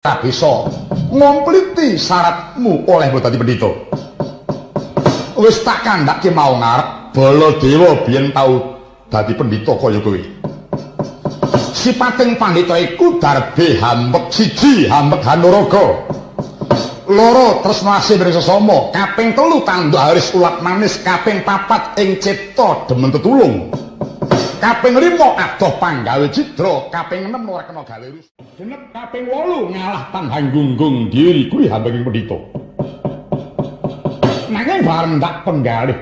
ora bisa ngompliti syaratmu oleh mbok dadi pendhita. Wis tak kandhake mau ngarep Baladewa biyen tau dadi pendhita kaya kowe. Sipating pandhita iku darbe hambek siji, hambek hanuraga. Loro tresna asih mring sesama, kaping telu tanduk haris ulat manis, kaping papat ing cipta demen tetulung. Kaping 5 adoh panggawe cidra, kaping 6 ora kena gawe rus. Genep kaping 8 ngalah panggunggung diri kuwi hambeking pendhita. Nanging bareng tak penggalih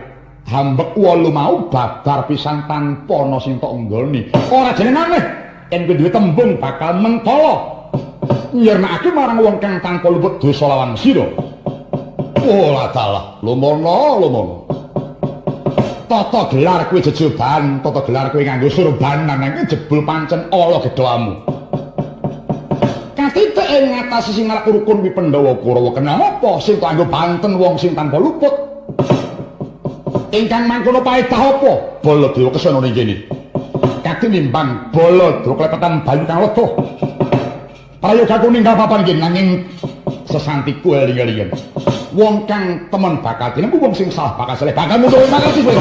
hambek 8 mau babar pisan tanpa ana sing tok nggoni. Ora jenengane yen kuwi duwe tembung bakal mentala nyirnakake marang wong kang tanpa luput dosa lawan sira. Ora dalah, lumono. Tata gelar kuwi jejoban, tata gelar kuwi nganggo surban nanging jebul pancen ala gedhamu. Katitik ing ngatasi sing ngalak rukun wi Pandhawa Kurawa kenapa sing kanggo banten wong sing tanpa luput? Ingkang mangkono paedah apa? Baladewa kesana ning kene. Kadhe nimbang Baladewa klepetan banyu kang letuh. Prayoga kuning papan iki nanging sesantiku eling-elingan. Wong kang temen bakal dinemu wong sing salah bakal seleh bakal mundur makasih kowe.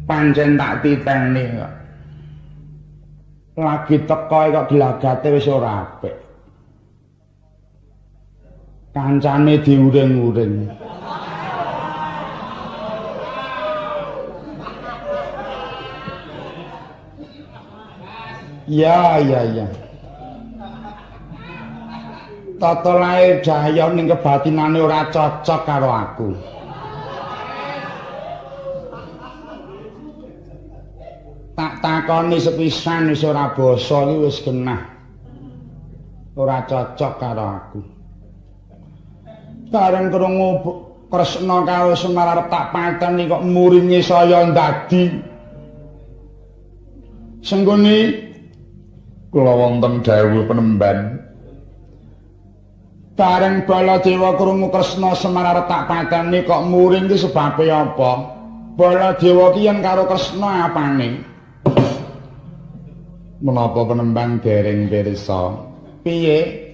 Pancen tak titeni kok. Lagi teko kok glagate wis ora apik. Kancane diuring-uring. Ya. Tata lair Cahya ning kebatinane ora cocok karo aku. Tak takoni sepisan wis ora basa iki wis genah. Ora cocok karo aku. Bareng krungu Kresna karo Semar arep tak pateni kok muringe saya ndadi. Senggone kula wonten dawuh penemban. Bareng Baladewa krungu Kresna Semar arep tak pateni kok muring iki sebabe apa? Baladewa ki yen karo Kresna apane? Menapa penemban dereng pirsa? Piye?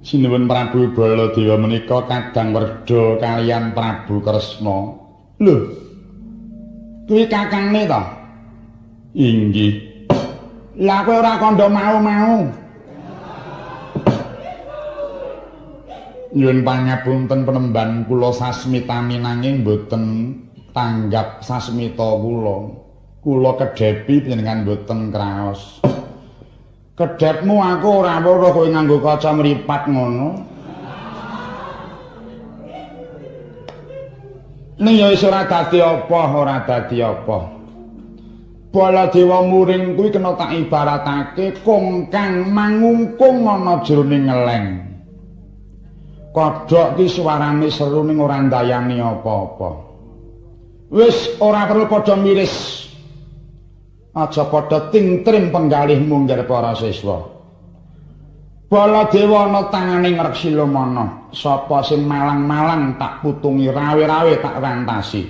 Sinuwun Prabu Baladewa menika kadang werda kaliyan Prabu Kresna. Lho. Kuwi kakangne to? Inggih. Lah kowe ora kandha mau-mau. Nyuwun pangapunten penemban kula sasmitani nanging mboten tanggap sasmita kula. Kula kedhepi panjenengan mboten kraos. Kedhepmu aku ora weruh kowe nganggo kaca mripat ngono. Ning ya wis ora dadi apa. Baladewa muring kuwi kena tak ibaratake kong kang mangungkung ana jroning ngeleng. Kodhok ki suarane seru ning ora ndayani apa-apa. Wis ora perlu padha miris. Aja padha ting-trim penggalihmu ngger para siswa. Baladewa ana tangane ngreksi lumana. Sapa sing malang-malang tak putungi, rawe-rawe tak rantasi.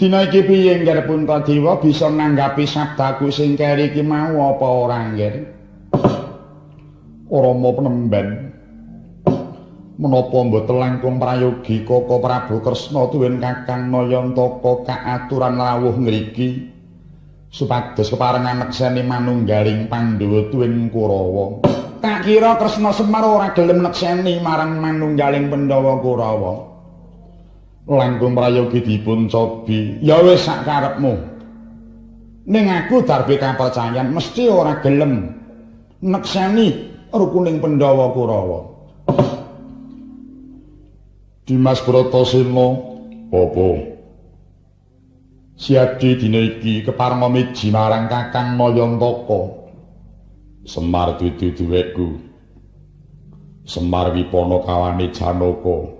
Dina iki piye ngger Puntadewa bisa nanggapi sabdaku sing keri iki mau apa ora ngger? Rama penemban. Menapa mboten langkung prayogi Kaka Prabu Kresna tuwin Kakang Nayantaka kaaturan rawuh ngriki supados keparengan nekseni manunggaling Pandhawa tuwin Kurawa. Tak kira Kresna Semar ora gelem nekseni marang manunggaling Pandhawa Kurawa. Langkung prayogi dipun cobi. Ya wis sak karepmu. Ning aku darbe kapercayan mesti ora gelem nekseni rukuning Pandhawa Kurawa. Dimas Bratasena apa? Siadi dina iki keparenga miji marang Kakang Nayantaka. Semar dudu duweku. Semar Wipana kawane Janaka.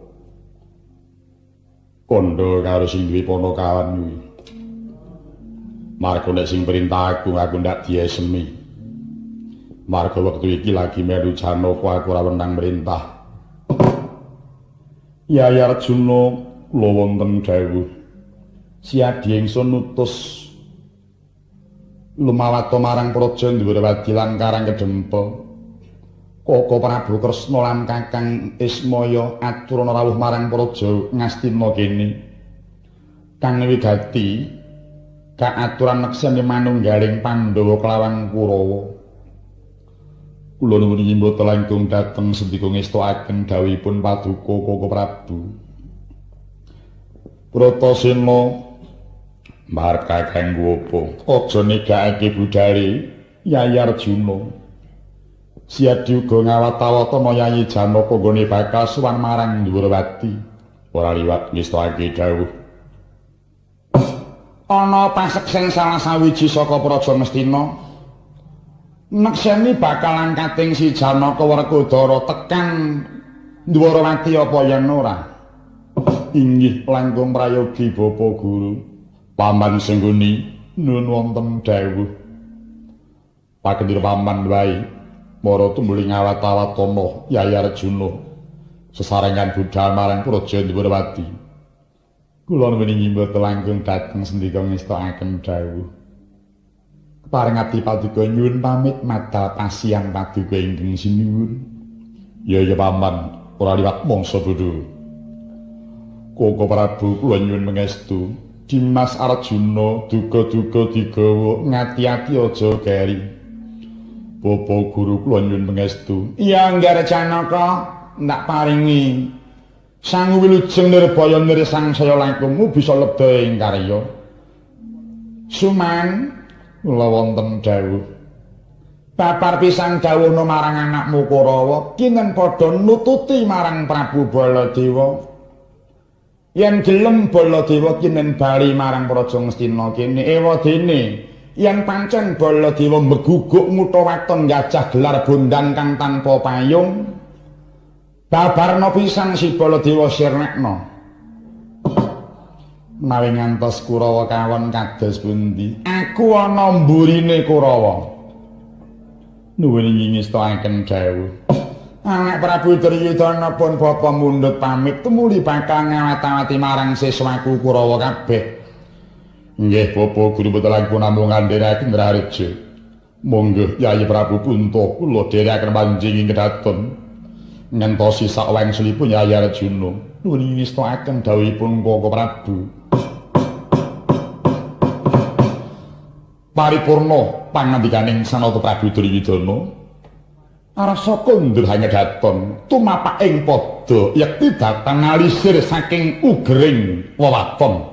Kandha karo sing duwe Panakawan kuwi. Marga nek sing perintah aku ndak diesemi. Marga wektu iki lagi melu Janaka aku ora wenang merintah. Yai Arjuna kula wonten dawuh. Siadi ingsun nutus lumawata marang Praja Ndhuwurwadi lan Karang Kedempa. Koko Prabu Kresna lan Kakang Ismaya aturana rawuh marang Praja Ngastina kene. Kang wigati kaaturan nekseni manunggaling Pandhawa kelawan Kurawa. Kula nuwun nyimbata langkung dhateng sendika ngestoaken dawuhipun Paduka Koko Prabu. Bratasena marka kanggo apa? Aja negakake budhale Yai Arjuna. Siadi uga ngawat-awatana Yayi Janaka nggone bakal suwan marang Ndhuwurwadi. Ora liwat ngestokake dawuh. Ana paseksen salah sawiji saka Praja Ngastina. Nekseni bakalan kating si Janaka Werkudara tekan Ndhuwurwadi apa yen ora? Inggih langkung prayogi Bapak Guru. Paman Sengguni nuwun wonten dawuh. Pakendir paman wae mara tumuli ngawat-awatana Yai Arjuna sesarengan budhal marang Praja Ndhuwurwadi. Kula nuwun nyimbata langkung dhateng sendika ngestokaken dawuh. Parengati Paduka nyuwun pamit madhal pasiyang Paduka ingkang sinuwun. Ya paman, ora liwat mangsa bodho. Koko Prabu kula nyuwun pangestu, Dimas Arjuna duga-duga digawa ngati-ati aja keri. Bapak Guru kula nyuwun pangestu. Ya Anggar Janaka, ndak paringi sang wilujeng nirbaya nirsangsaya langkungmu bisa lebda ing karya. Suman kula wonten dawuh. Babar pisan dawuhna marang anakmu Kurawa, kinen padha nututi marang Prabu Baladewa. Yen gelem Baladewa kinen bali marang Praja Ngastina kene ewadene yen pancen Baladewa meguguk mutha waton gajah gelar bondan kang tanpa payung. Babarna pisan si Baladewa sirnekna. Menawi ngantos Kurawa kawon kados pundi? Aku ana mburine Kurawa. Nuwun ngestokaken dawuh. Anak Prabu Duryudana pun bapa mundhut pamit tumuli bakal ngawat-awati marang siswaku Kurawa kabeh. Nggih Bapak Guru betul langkung namung ngandharaken Raharja. Monggo Yai Prabu Punta kula dherekaken panjenengan kedaton. Ngentosi sak wangsulipun Yai Arjuna. Nuwun ngestokaken dawuhipun Koko Prabu. Paripurna pangandikaning Sanata Prabu Duryudana. Arsa kondur hanyadaton tumapak ing padha yekti datang alisir saking ugering wewaton.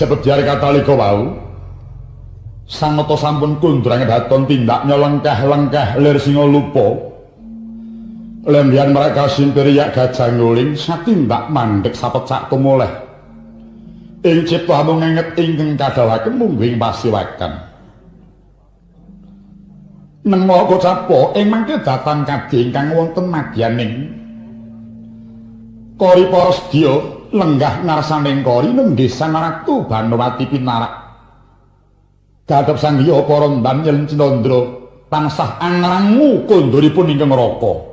Sepedyar katalika wau sanata sampun kundrang daton tindak nyolengkah-lengkah lir singa lupa. Lembian mereka simpiriak gajah nguling satindak mandhek sapecak tumoleh. Ing cipta amung ngenget ingkang kadhawaken mungguing pasiwakan. Nemo kocapa ing mangke datang kadhe ingkang wonten madyaning kori para sedya lenggah ngarsaning kori nenggih Sang Ratu Banowati pinarak. Gadhep sang Hyang para ndamel Cinandra tansah angrangu konduripun ingkang raka.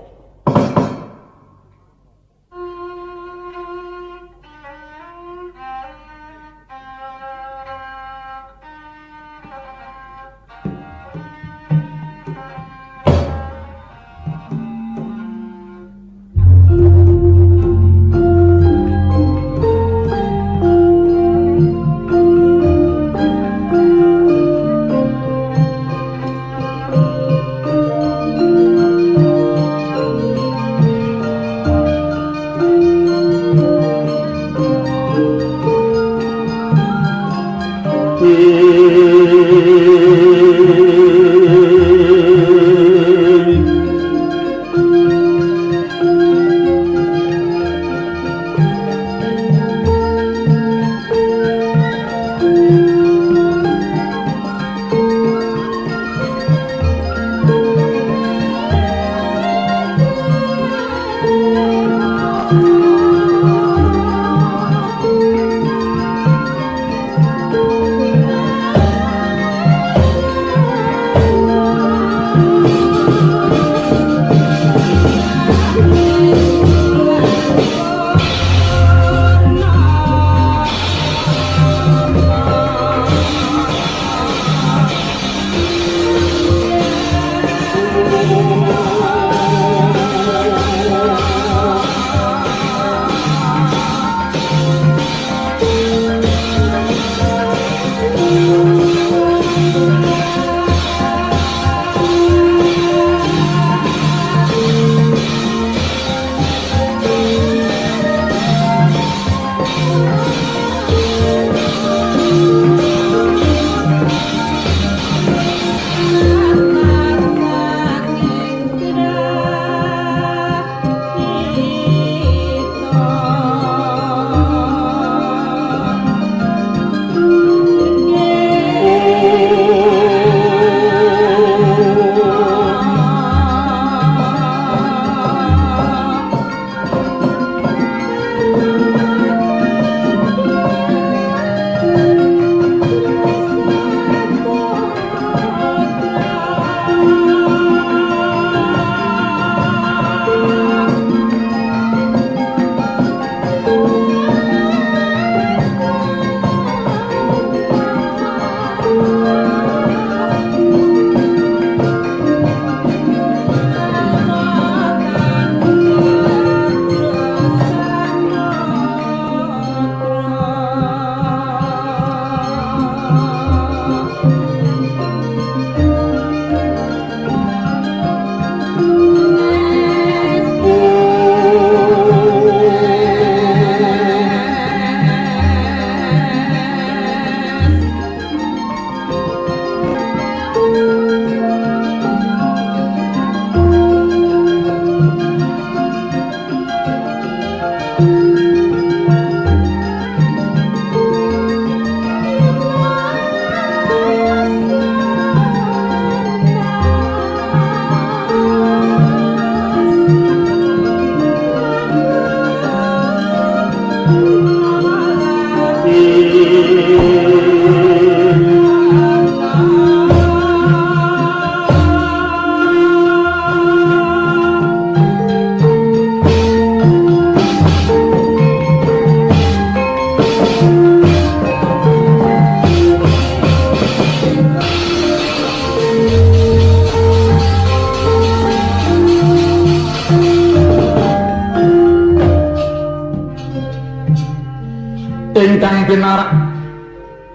Ingkang pinarak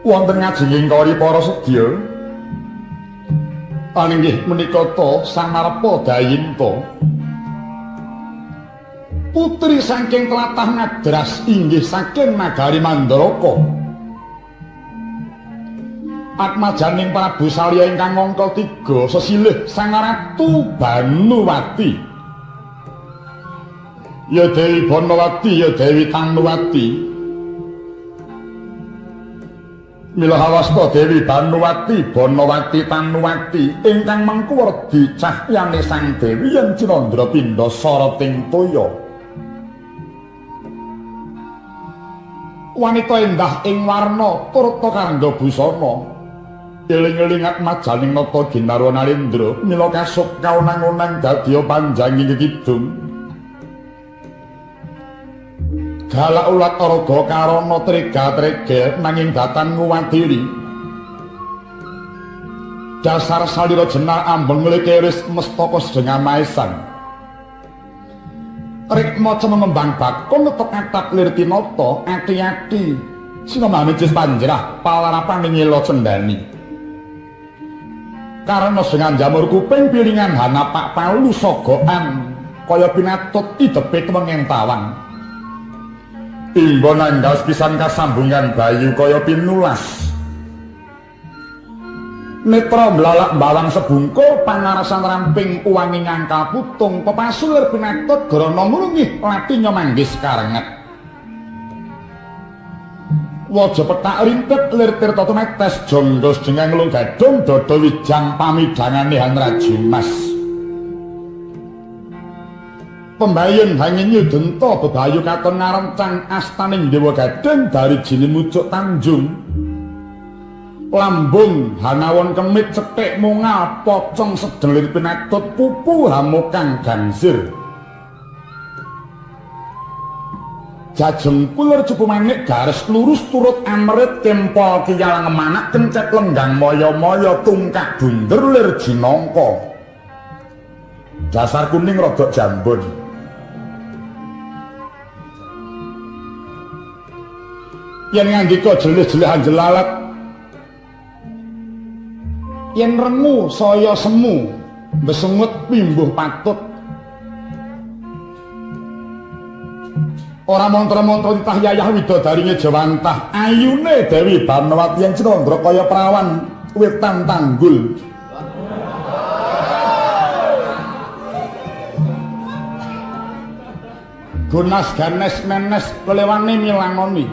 wonten ngajenging kori para sedya paninggih menika ta Samarpa Dayinta putri saking tlatah Madras inggih saking nagari Mandaraka Atmajaning Prabu Salya ingkang angka 3 sesilih Sang Ratu Banuwati. Ya Dewi Banawati, ya Dewi Tanuwati. Mila hawasta Dewi Banuwati, Banawati Tanuwati ingkang mengku werdi cahyane Sang Dewi yen Cinandra pindha sarating toya. Wanita endah ing warna turta karangga busana. Eling-eling atmajaning nata ginarwa Narendra mila kasuk kaunang-unang dadya panjanging kidung. Galak ulat araga karana trega-trega nanging datan nguwadiri. Dasar salira jenar ambeng lekeris mestaka sedeng maesan. Rikmaca mengembang bakon netek atap lir tinata ati-ati sinamane cis panjerah palarapan nyela cendani. Karena dengan jamur kuping piringan hanapak palu sogokan kaya pinatut idepe mengentawang. Imbon anggas pisan kasambungan bayu kaya pinulas. Netra mlalak bawang sebungkul pangarasan ramping uwangi ngangkal putung pepasulir pinatut grana mulungih latinya manggis karenget. Waja petak rintet lir tirta tumetes jondos dengan ngelung gadung dodo wijang pamidangane Han Rajimas. Pembayun hangin yudenta bebayu katon ngarencang astaning dewa gading dari jini mucuk Tanjung. Lambung hanawon kemit cetek mungal pocong sedelir pinatut pupu hamukang gansir. Jajeng kulir cupu manik garis lurus turut amrit kempol kiyal ngemanak kencet lenggang moyo-moyo tungkak bunder lir jinongko. Dasar kuning rodok jambon. Yen ngandika jelih-jelihan jelalat, yen rengu saya semu besengut pimbuh patut. Ora mantra-mantra titah yayah widodari ngejawantah ayune Dewi Banawati yang Cinandra kaya prawan wetan tanggul. Gunas ganes menes kelewane milangoni.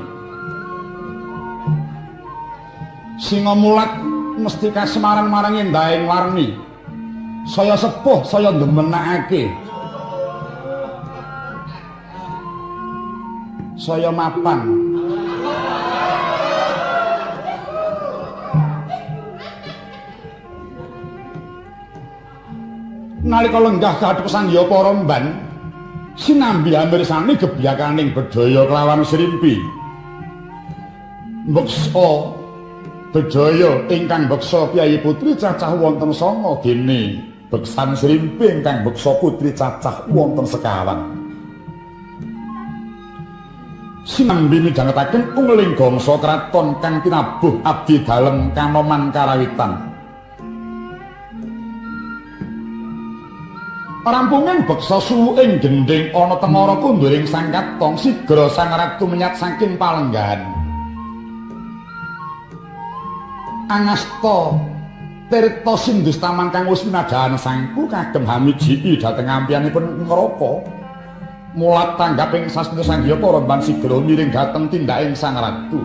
Singa mulat mesti kasemaran marang endahing warni. Saya sepuh saya ndemenake. Saya mapan. Nalika lenggah kadepesan ya para mban, sinambi amirsani gebyakaning bedhaya kelawan srimpi. Beksa bedhaya ingkang beksa Kyai Putri cacah wonten 9 dene beksan srimpi ingkang beksa putri cacah wonten 50. Sinambi midhangetaken ungling gangsa kraton kang tinabuh abdi dalem Kanoman Karawitan. Rampunging beksa suwuking gendhing ana tengara kunduring sang katong sigra sang ratu menyat saking palenggahan. Angasta tirta Sindustaman kang wis minadahan sangku kagem hamiji dhateng ampianipun ngraka. Mulat tanggaping sasmita sanggiya para mban sigra miring dhateng tindaking sang ratu.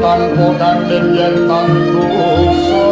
tanpa kandhen yen tandosa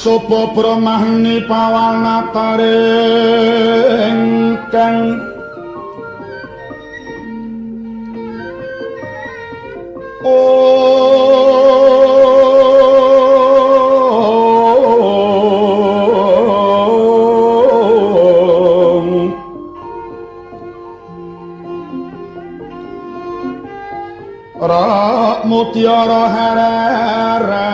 Sopo brahmani pawanatare ingkang Rak mutiara heres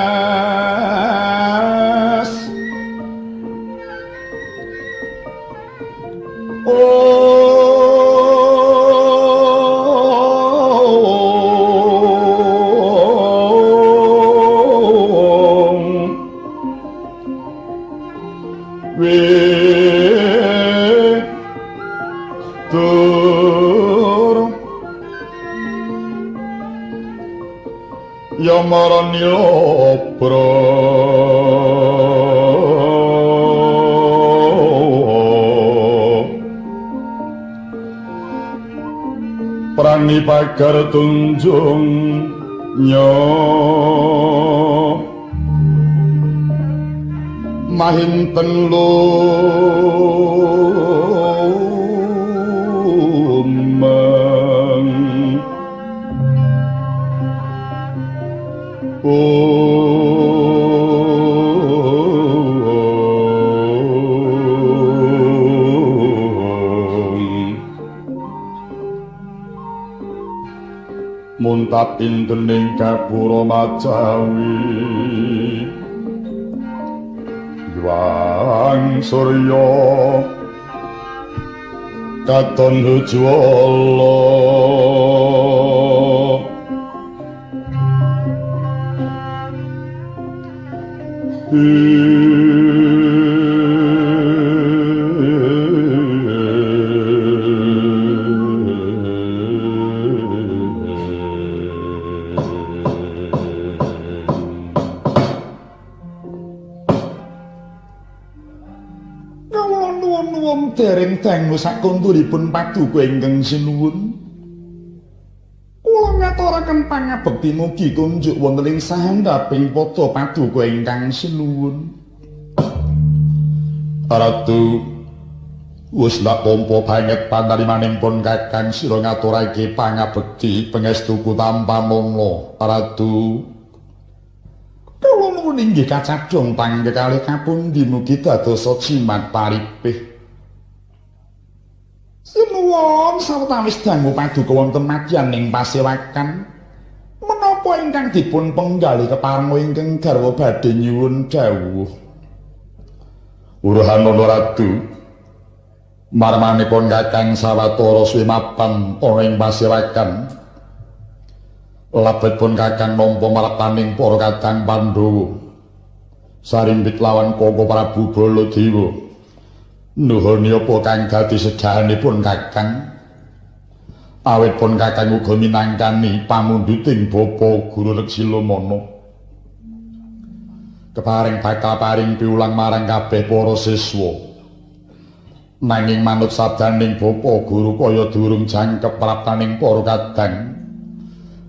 Yamarani lopra prani pagar tunjung nyo mahinten lumeng muntap intening Gapura Majawi Yuang Surya katon Hujwala nuwun dereng dangu sakunduripun paduka ingkang sinuwun. Kula ngaturaken pangabekti mugi kunjuk wonten ing sahandhaping pada paduka ingkang sinuwun. Ratu wis ndak tampa banget panarimanipun Kakang sira ngaturake pangabekti pangestuku tanpa monglo. Ratu kula nuwun inggih kacadhong pangkekalih kapundi mugi dadosa jimat paripih. Sinuwun sawetawis dangu paduka wonten madyan ing pasewakan menapa ingkang dipun penggali keparenga ingkang garwa badhe nyuwun dawuh. Urhanana Ratu marmanipun Kakang Sawatara suwi mapan ana ing pasewakan Labetipun kakang nampa martaning para kadang Pandhawa sarimbit lawan Koko Prabu Baladewa nuhuni apa kang dadi sedahanipun kakang awit pun kakang uga minangkani pamundhuting Bapa Guru Reksilomana keparing bakal paring piulang marang kabeh para siswa nanging manut sabdaning Bapa Guru kaya durung jangkep praptaning para kadang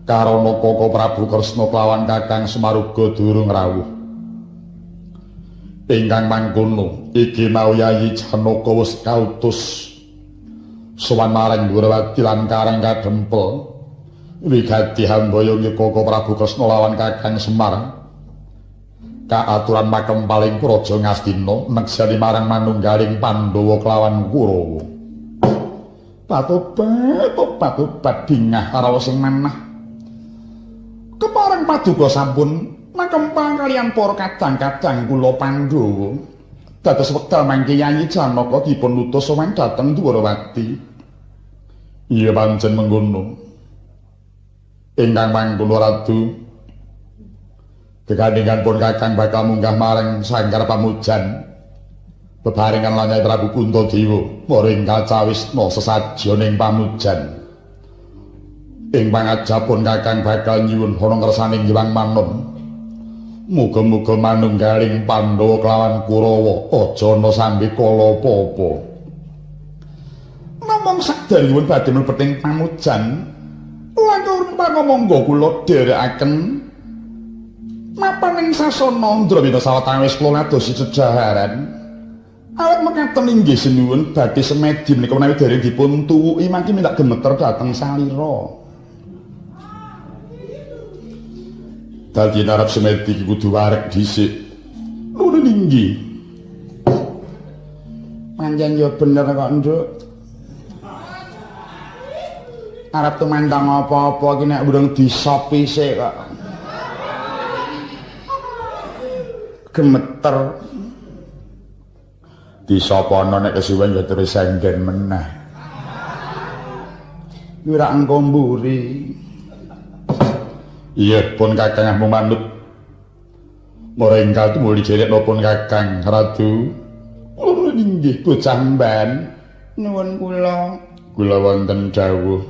karana Koko Prabu Kresna kelawan kakang Semaruga durung rawuh ingkang mangkono iki mau Yayi Janaka wis kautus sowan marang Durawati lan Karang Kadempel wigati hambaya Koko Prabu Kresna lawan kakang Semar kaaturan makem paling praja Ngastina neksani marang manunggaling Pandhawa kelawan Kurawa patobat dingah karo sing manah kepareng paduka sampun makempang kalian para kadang-kadang kula Pandhawa dados wekdal mangke Yayi Janaka dipun utus sowan dhateng Dwarawati. Iya pancen mengkono. Ingkang mangkono Ratu kekandhingan pun kakang bakal munggah marang Sanggar Pamujan bebarengan lan Nyai Prabu Puntadewa maring Kacawisna sesajening pamujan. Ing pangajapun kakang bakal nyuwun ana ngersaning Hyang Manon. Muga-muga manunggaling Pandhawa kelawan Kurawa aja ana sambi kala apa-apa. Namung sakderengipun badhe mlebeting pamujan, langkung pangomongga kula dherekaken mapaning sasana Ndrawina sawetawis kula ngadosi sejaharan. Awit mekaten inggih sinuwun badhe semedi menika menawi dereng dipun tuwuki mangke mindak gemeter dhateng salira. Dadi narap semedi kudu wareg dhisik. Nuwun inggih. Panjen yo bener kok, Nduk. Arep tumandang apa-apa iki nek urung disopi sik kok. Gemeter. Disopono nek kesuwen ya terus senggen meneh. Ora engko mburi. Iya pun kakang manut merengkal tumuli jerek nopun kakang Ratu kula inggih bocah mban nuwun kula wonten dawuh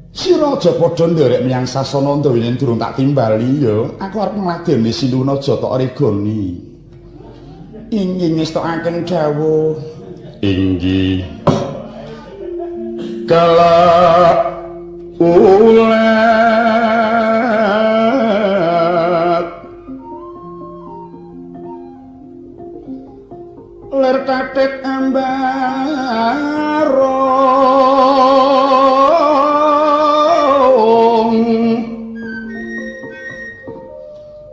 sira aja padha nderek menyang sasana Ndrawina durung tak timbali ya aku arep ngladeni Sinduna aja tok regoni inggih ngestokaken dawuh inggih kala ler tatik ambarong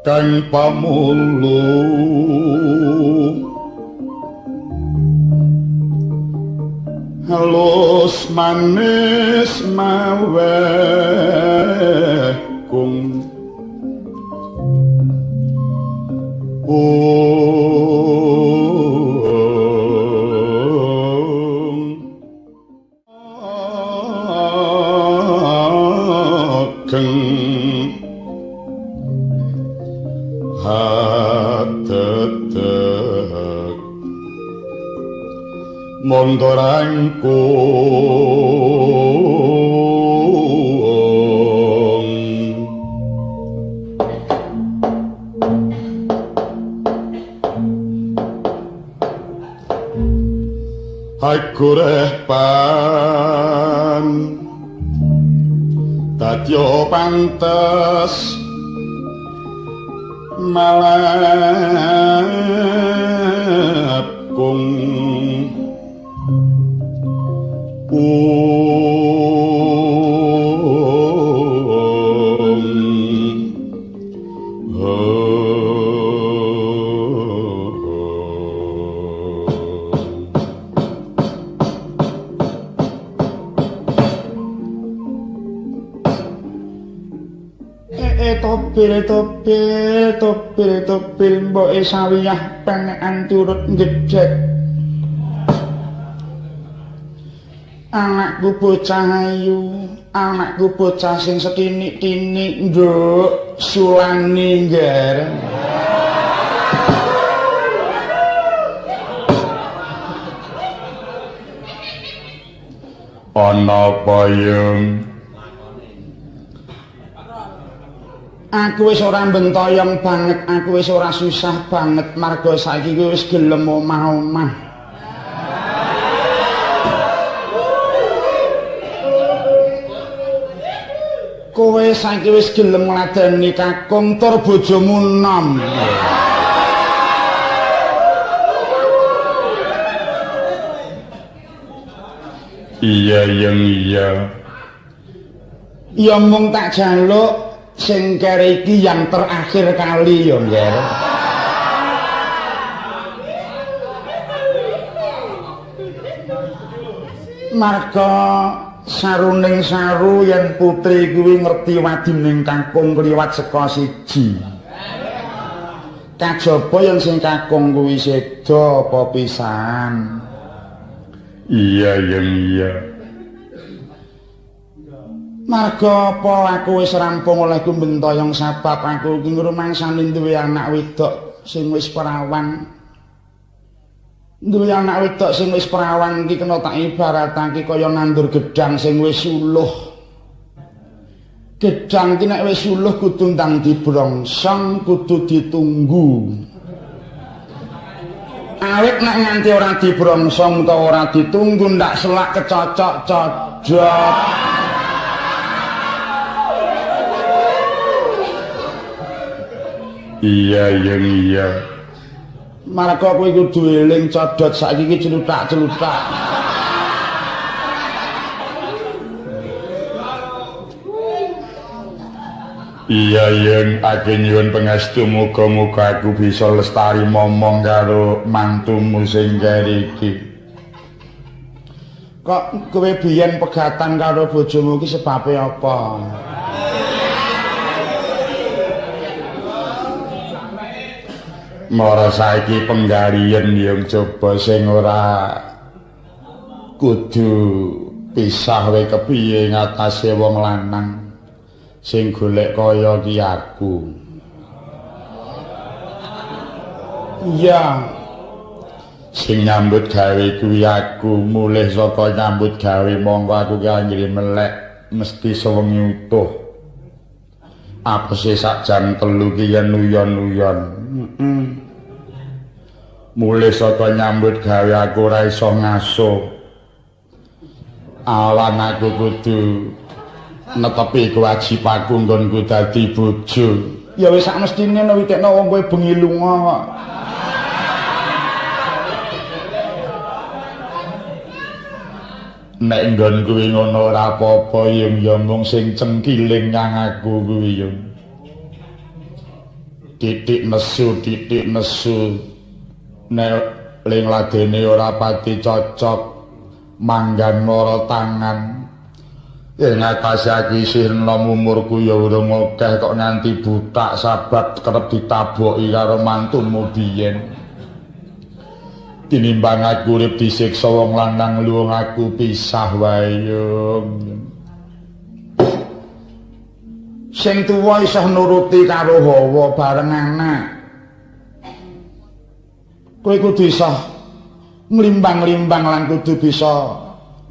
kang pamulu halus manis mawe kung mondorangku aku repan dadya pantes malapkung topil mboke sawiyah penekan turut ngedhek Anakku bocah ayu, anakku bocah sing setinik-tinik nduk sulani ngger. Ana apa yung? Aku wis ora bentoyong banget, aku wis ora susah banget marga saiki wis gelem omah-omah. Kowe saiki wis gelem ngladeni kakung tur bojomu nom. Iya yang iya. Ya mung tak jaluk sing kere iki yang terakhir kali ya, Ngger. Marga saruning saru yen putri kuwi ngerti wadining kakung kliwat saka siji. Kajaba yen sing kakung kuwi seda apa pisan. Iya yang iya. Marga apa aku wis rampung olehku bentoyong sabab aku iki ngrumangsani duwe anak wedok sing wis perawan. Duwe anak wedok sing wis perawan iki kena tak ibaratake kaya nandur gedang sing wis suluh. Gedang iki nek wis suluh kudu ndang dibrongsong, kudu ditunggu. Awit nek nganti ora dibrongsong utawa ora ditunggu ndak selak kecocok-cocok. Iya yang iya. Marga kowe kudu eling codot saiki iki celutak-celutak. Iya yang aku nyuwun pangestu muga-muga aku bisa lestari momong karo mantumu sing kere iki. Kok kowe biyen pegatan karo bojomu iki sebabe apa? Mara saiki penggarian yang coba sing ora kudu pisah wae kepiye ngatasé wong lanang sing golek kaya ki aku. Iya. Sing nyambut gawe kuwi aku, mulih saka nyambut gawe monggo aku ki anggere melek mesti sewengi utuh. Apese sak jam 3 ki yen nuyon-nuyon. Mulih saka nyambut gawe aku ora iso ngaso. Awan aku kudu netepi kewajibanku nggonku dadi bojo. Ya wis sak mestine witekno wong kowe bengi lunga kok. Nek nggon kuwi ngono ora apa-apa ya mung sing cengkiling nyang aku kuwi ya. Titik nesu. Nek ling ladene ora pati cocok manggan mara tangan. Yen ngatasé aku isih enom umurku ya urung akeh kok nganti butak sabab kerep ditaboki karo mantumu biyen. Tinimbang aku urip disiksa wong lanang luwung aku pisah wae yo. Sing tuwa isih nuruti karo hawa bareng anak. Kowe kudu iso nglimbang-limbang lan kudu bisa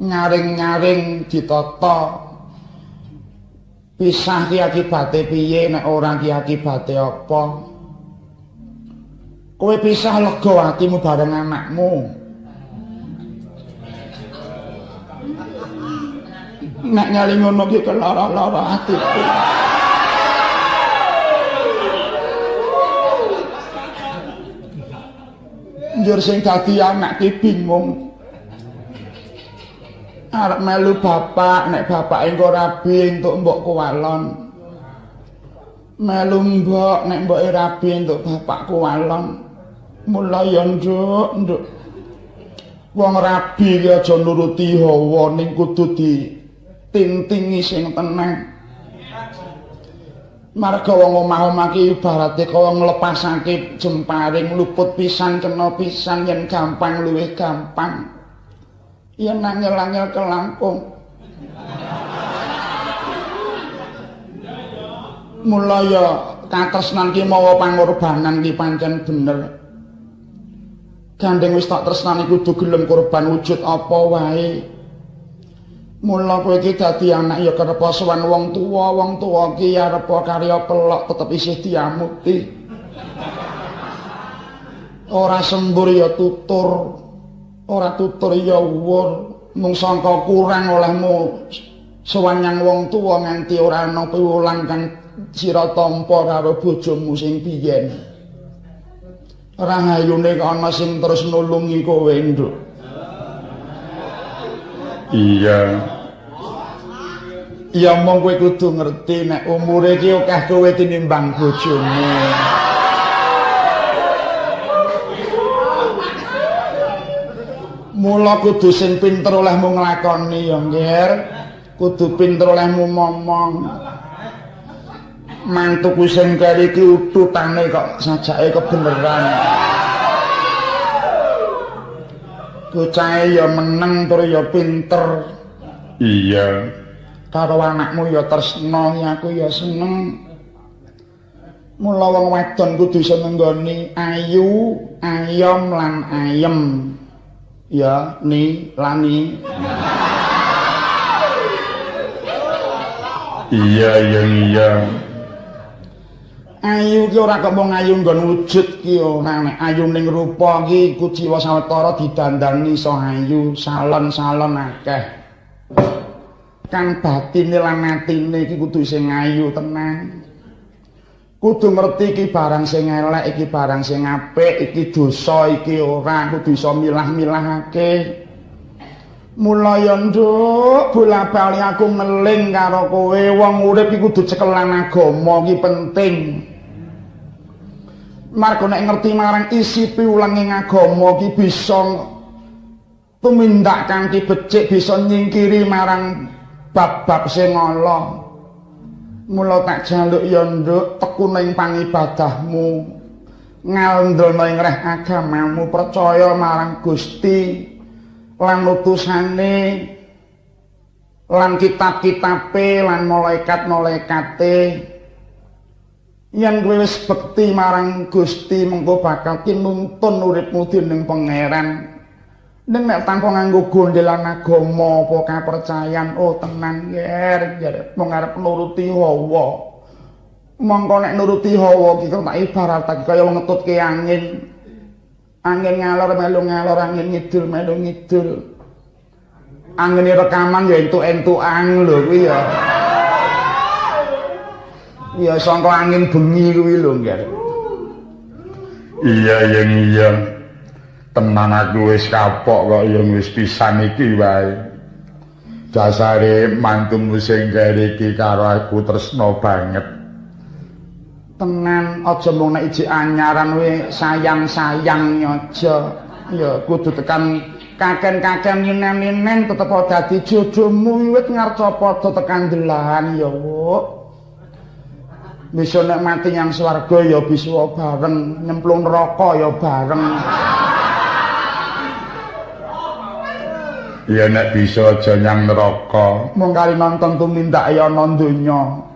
nyaring-nyaring ditata. Pisah ki akibate piye nek ora ki akibate apa? Kowe pisah lega atimu bareng anakmu. Nek nyali ngono ki kelara-lara atiku. Njur sing dadi anak ki bingung. Arep melu bapak, nek bapak engko rabi entuk mbok kuwalon. Melu mbok, nek mboke rabi entuk bapak kuwalon. Mula ya nduk. Wong rabi ki aja nuruti hawa ning kudu ditintingi sing tenang. Marga wong omah-omah ki ibarate kaya nglepasake jemparing luput pisan kena pisan yen gampang luwih gampang. yen angel-angel kelangkung. Mula ya katresnan ki mawa pangorbanan ki pancen bener. Gandeng wis tak tresnani kudu gelem korban wujud apa wae. Mula kowe iki dadi anak ya kerepa sowan wong tuwa ki arepa karya pelok tetep isih diamuti. Ora sembur ya tutur, ora tutur ya wuwur, mung sangka kurang olehmu sowan nyang wong tuwa nganti ora ana piwulang kang sira tampa karo bojomu sing biyen. Rahayune ana sing terus nulungi kowe, Nduk. Iya. Ya mong kowe kudu ngerti nek umure iki akeh kowe tinimbang bojomu. Mula kudu sing pinter olehmu nglakoni ya, Ngger. Kudu pinter olehmu momong. Mantuku sing keri iki ututane kok sajake kebeneran. Bocahe ya meneng tur ya pinter. Iya. Karo anakmu ya tresna, aku ya seneng. Mula wong wadon kudu iso nenggoni ayu, ayom lan ayem. Ya, ni lani. Iya. Ayu ki ora kok mung ayu nggon wujud ki ora nek ayu ning rupa ki iku jiwa sawetara didandani iso ayu, salon-salon akeh. Kang batine lan atine iki kudu sing ayu tenan. Kudu ngerti iki barang sing elek, iki barang sing apik, iki dosa, iki ora, kudu iso milah-milahake. Mula ya Nduk, bola-bali aku meling karo kowe, wong urip iki kudu cekelan agama iki penting. Margo nek ngerti marang isi piwulang ing agama iki bisa tumindak kanthi becik, bisa nyingkiri marang bab-bab sing ala. Mula tak jaluk ya Nduk, tekuna ing pangibadahmu, ngandhelna ing reh agamamu, percaya marang Gusti lan utusane lan kitab-kitabe lan malaikat-malaikate. Yen kowe wis bekti marang Gusti mengko bakal kinuntun uripmu dening Pangeran. Ning nek tanpa nganggo gondelan agama apa kapercayan, oh tenan Nger, mung arep nuruti hawa. Mongko nek nuruti hawa iki kok tak ibaratake kaya wong ngetutke angin. Angin ngalor melu ngalor, angin ngidul melu ngidul. Angine rekaman ya entuk-entukan lho kuwi ya. Ya sangka angin bengi kuwi lho, Nger. Iya. Tenan aku wis kapok kok ya wis pisan iki wae. Dasare mantumu sing keri iki karo aku tresna banget. Tenan aja mung nek ijik anyaran we sayang-sayang aja. Ya kudu tekan kaken-kaken nyinen-nyinen tetep dadi jodohmu wiwit ngarca padha tekan delahan ya, Wuk. Bisa nek mati yang swarga ya bisa bareng, nyemplung neraka ya bareng. Ya nek bisa aja nyang neraka. Mung kali nonton tumindak ya ana donya.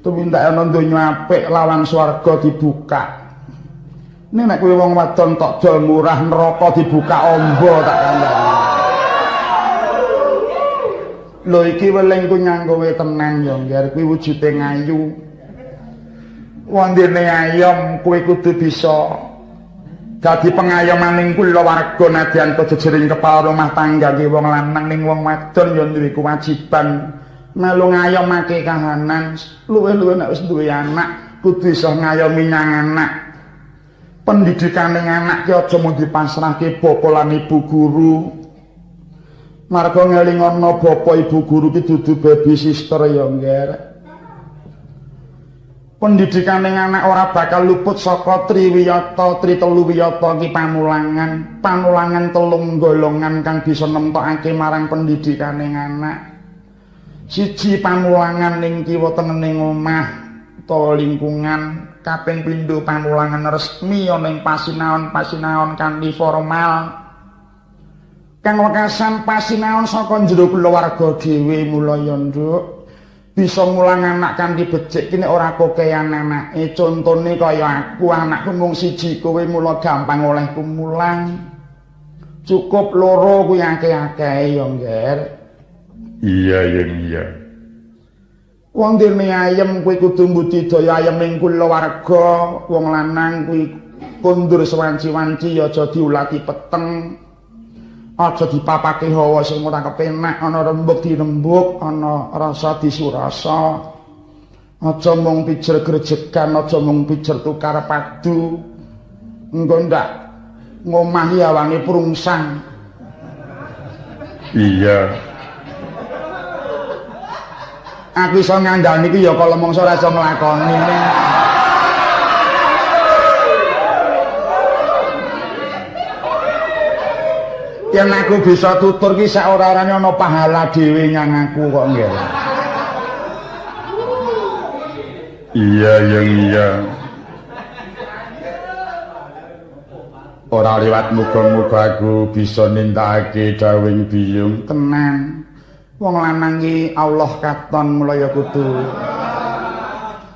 Tumindak ana donya apik lawan swarga dibuka. Nek kowe wong wadon tok dol murah neraka dibuka amba tak kandhani. Lho iki welingku nyang kowe tenan ya, Ngger, kuwi wujude ngayu. Wondene ayam kowe kudu bisa dadi pengayomaning kula warga nadyan jejering kepala rumah tangga ki wong lanang ning wong wadon ya duwe kewajiban melu ngayomake kahanan. Luwih-luwih nek wis duwe anak kudu iso ngayomi nyang anak. Pendidikane anak ki aja mung dipasrahke bapa lan ibu guru. Marga ngelingana bapa ibu guru ki dudu baby sister ya, Ngger. Pendidikan yang anak ora bakal luput saka triwiyata, triteluwiyata ki pamulangan. Pamulangan telung golongan kang bisa nemtokake marang pendidikan yang anak. Siji pamulangan ning kiwa tengening omah utawa lingkungan. Kaping pindho pamulangan resmi ana ing pasinaon-pasinaon kanthi formal. kang wekasan pasinaon saka jero kulawarga dhewe mula ya nduk bisa mulang anak kanthi becik kene ora kokean anake contone kaya aku anakku mung siji kowe mula gampang olehku mulang cukup loro kuwi akeh-akeh ya ngger iya yang iya wong dene ayem kuwi kudu mbudidaya ayem ning kulawarga wong lanang kuwi kondur sewanci-wanci ya aja diulati peteng aja dipapake hawa sing ora kepenak ana rembug dirembug ana rasa disurasa aja mung pijer grejegan aja mung pijer tukar padu engko ndak ngomahi awange prungsang iya aku iso ngandani iki ya kala mangsa ora iso nglakoni yen aku bisa tutur ki sak ora-orane ana pahala dhewe nyang aku kok nggih. Iya yang iya. Ora liwat muga-muga aku bisa nindakake dawuh biyung tenan. Wong lanang ki Allah katon mulya kudu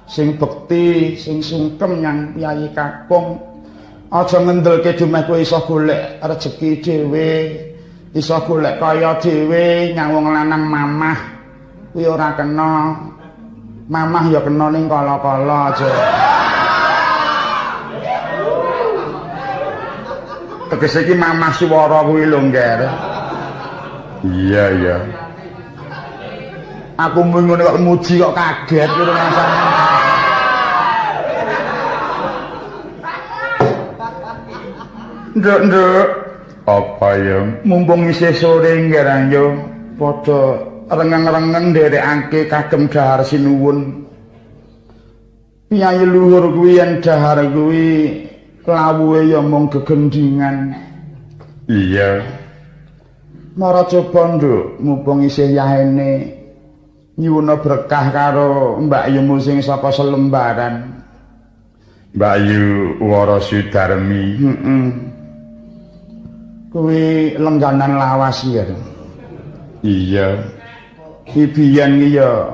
sing bekti, sing sungkem nyang piyayi kakung. Aja ngendelke dumeh kowe iso golek rejeki dhewe, iso golek kaya dhewe nyang wong lanang mamah. Kuwi ora kena. Mamah ya kena ning kala-kala aja. Tegese iki mamah swara kuwi lho, Ngger. Iya, iya. Aku mung ngene kok muji kok kaget kuwi rasane. Nduk apa ya mumpung isih sore nggih yo padha rengeng-rengeng nderekake kagem dahar sinuwun piyayi luhur kuwi yen dahar kuwi lawuhe ya mung gegendingan iya mara coba nduk mumpung isih yahene nyuwuna berkah karo Mbak Yumu sing saka Selembaran Mbak Yu Wara Sudarmi kuwi lengganan lawas ya. Iya. Biyen iki ya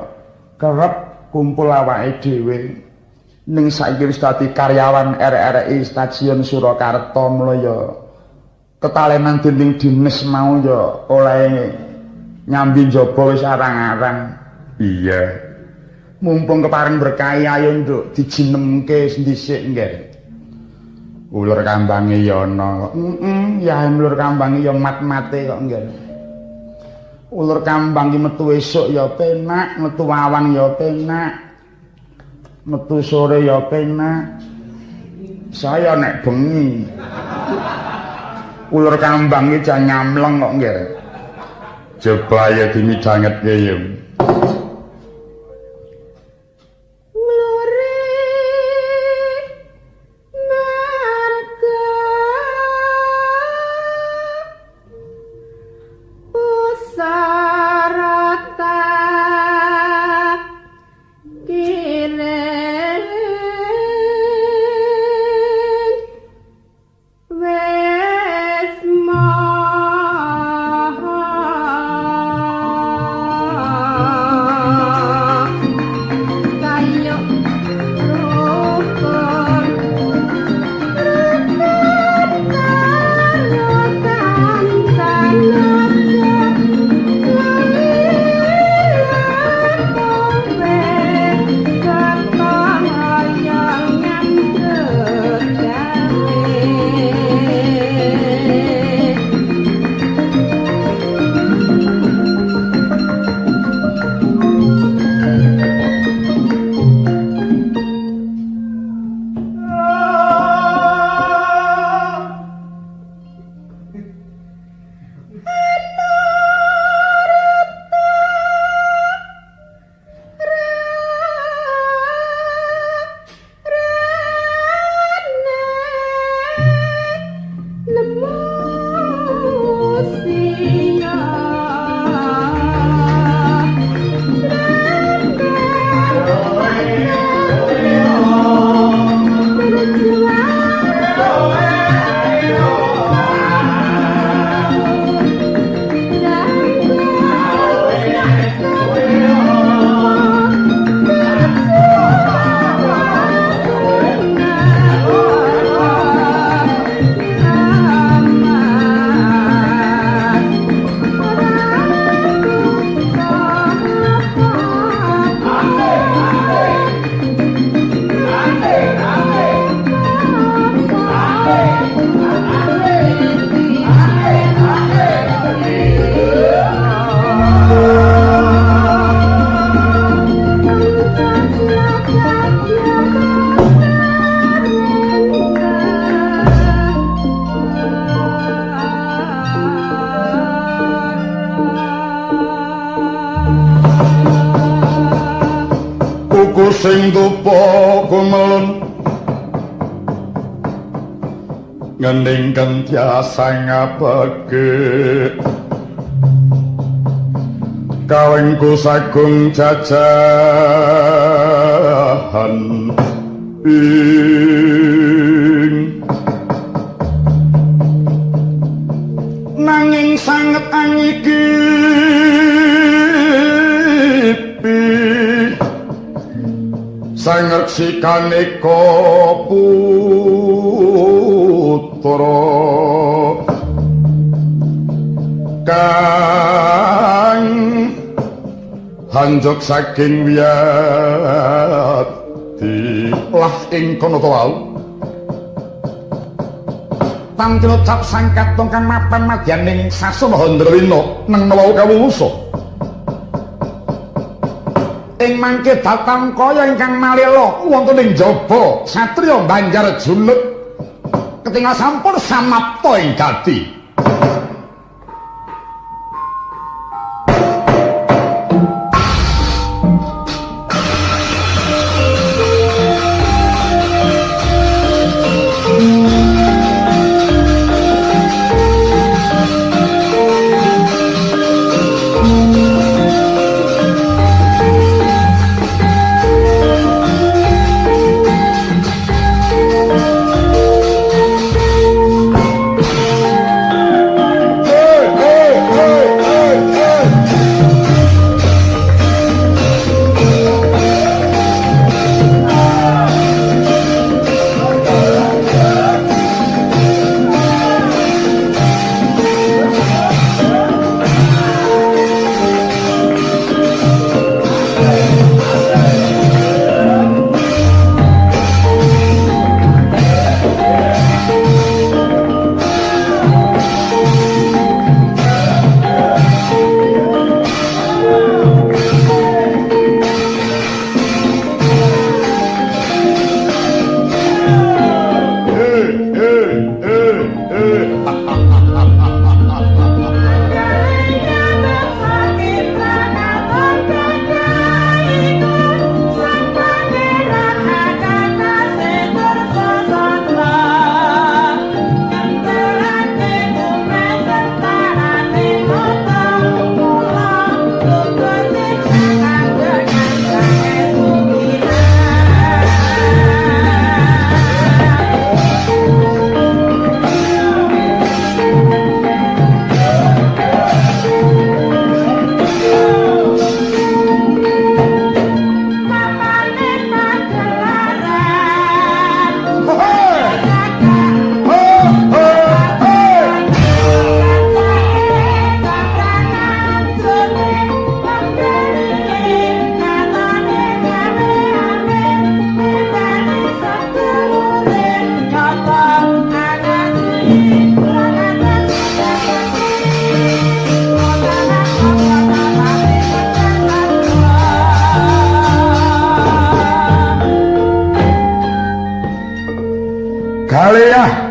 kerep kumpul awake dhewe ning saiki wis dadi karyawan RRI Stasiun Surakarta mula ya ketalenan dening dinas mau ya oleh nyambi njaba wis arang-arang. Iya. Mumpung kepareng berkah ayo nduk dijinemke dhisik nggih. Ulur kambange ya ana. Ya ulur kambange ya mat-mate kok nggih. Ulur kambang ki metu esuk ya penak, metu awan ya penak. Metu sore ya penak. Saya nek bengi. Ulur kambang ki jan nyamleng kok nggih. Coba ya dimidhangetke ya. tuku sing tupa kumelun ngening kentiasa ngabage kawengku sagung jajahan nanging sanget angikipi sanget sikane putra kang hanjok saking wiyadi lah ing kono to wau tampil cap sangkat tongkang mapan madyaning Sasana Handrawina neng wau kawuwusa ing mangke datang kaya ingkang malela wonten ing jaba satriya Banjarjunut ketingal sampun samapta ing gati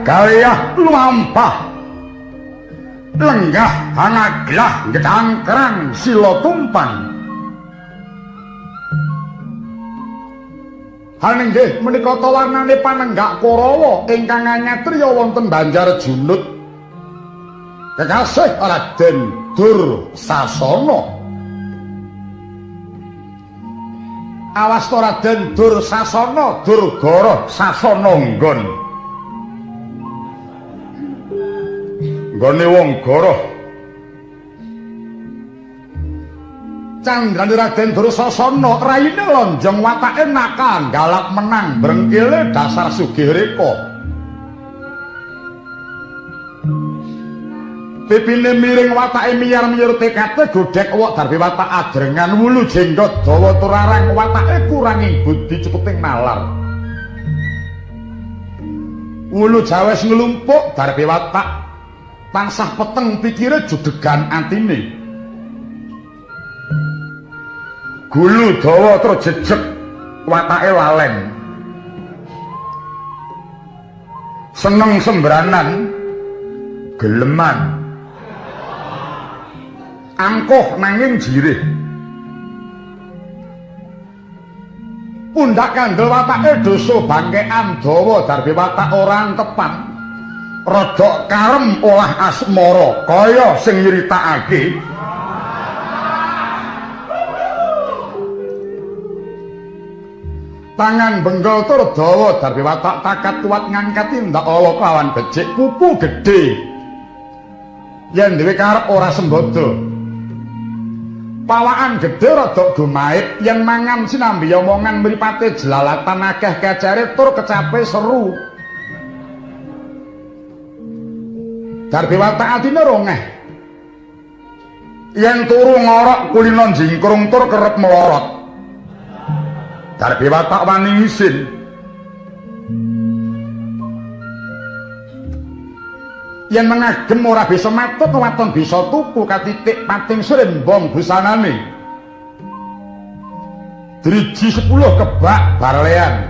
Kaliyah luampah lenggah hanaglah gedangkrang sila tumpan hal inggih menika warnane panenggak Korawa ingkang anyatriya wonten Banjarjunut kekasih Raden Dursasana awas to Raden Dursasana Durgara Sasana nggon gone wong goroh candrane Raden Dursasana raine lonjong watake nakal galak menang brengkile dasar sugih reka pipine miring watake miyar-miyur tekate godhek wok darbe watak adrengan wulu jenggot dawa turarang watake kuranging budi cukuting nalar wulu jawes nglumpuk darbe watak tansah peteng pikire judegan atine gulu dawa terus jejeg watake lalen seneng sembranan geleman angkuh nanging jirih Pundak kandel watake dosa bangkean dawa darbe watak orang tepan. Rodok karem olah asmara kaya sing nyritakake. Tangan benggol tur dawa darbe watak takat kuat ngangkat tindak ala lawan becik pupu gedhe. Yen dhewe karep ora sembodo. Pawakan gedhe rada gumait yen mangan sinambi omongan mripate jelalatan akeh kecere tur kecape seru. Darbe watak atine rongeh. Yen turu ngorok kulina jingkrung tur kerep melorot. Darbe watak wani isin. Yen mengagem ora bisa matut waton bisa tuku katitik pating srembong busanane. Driji 10 kebak barlean.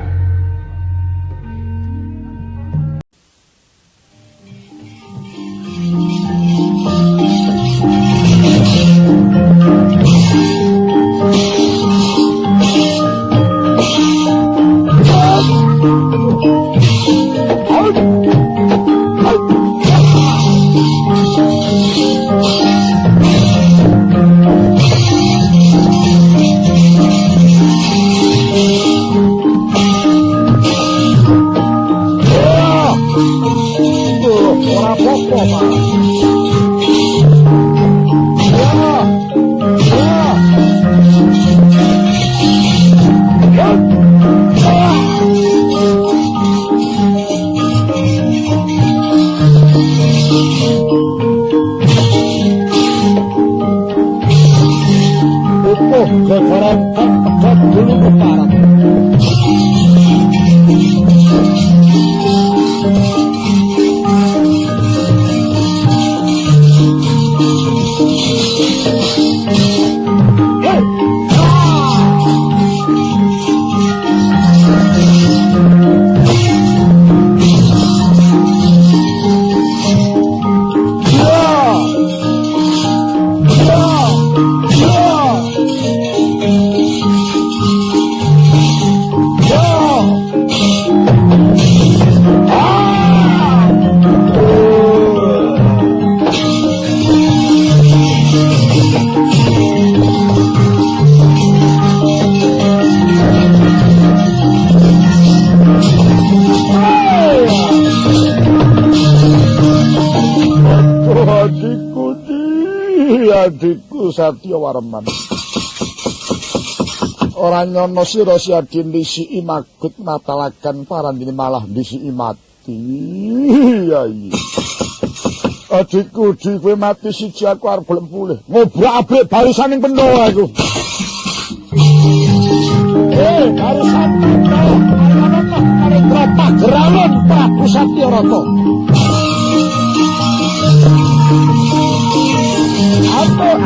Adikku Satya Warman. Ora nyono sira siadi ndisi magut natalaken parandene malah ndisi mati. Yai. Adikku dhewe mati siji aku arep gelem pulih. Ngobrak-abrik barisaning Pandhawa aku. Barisan Pandhawa karo Pagrawan Prabu Satyarata. Ampun.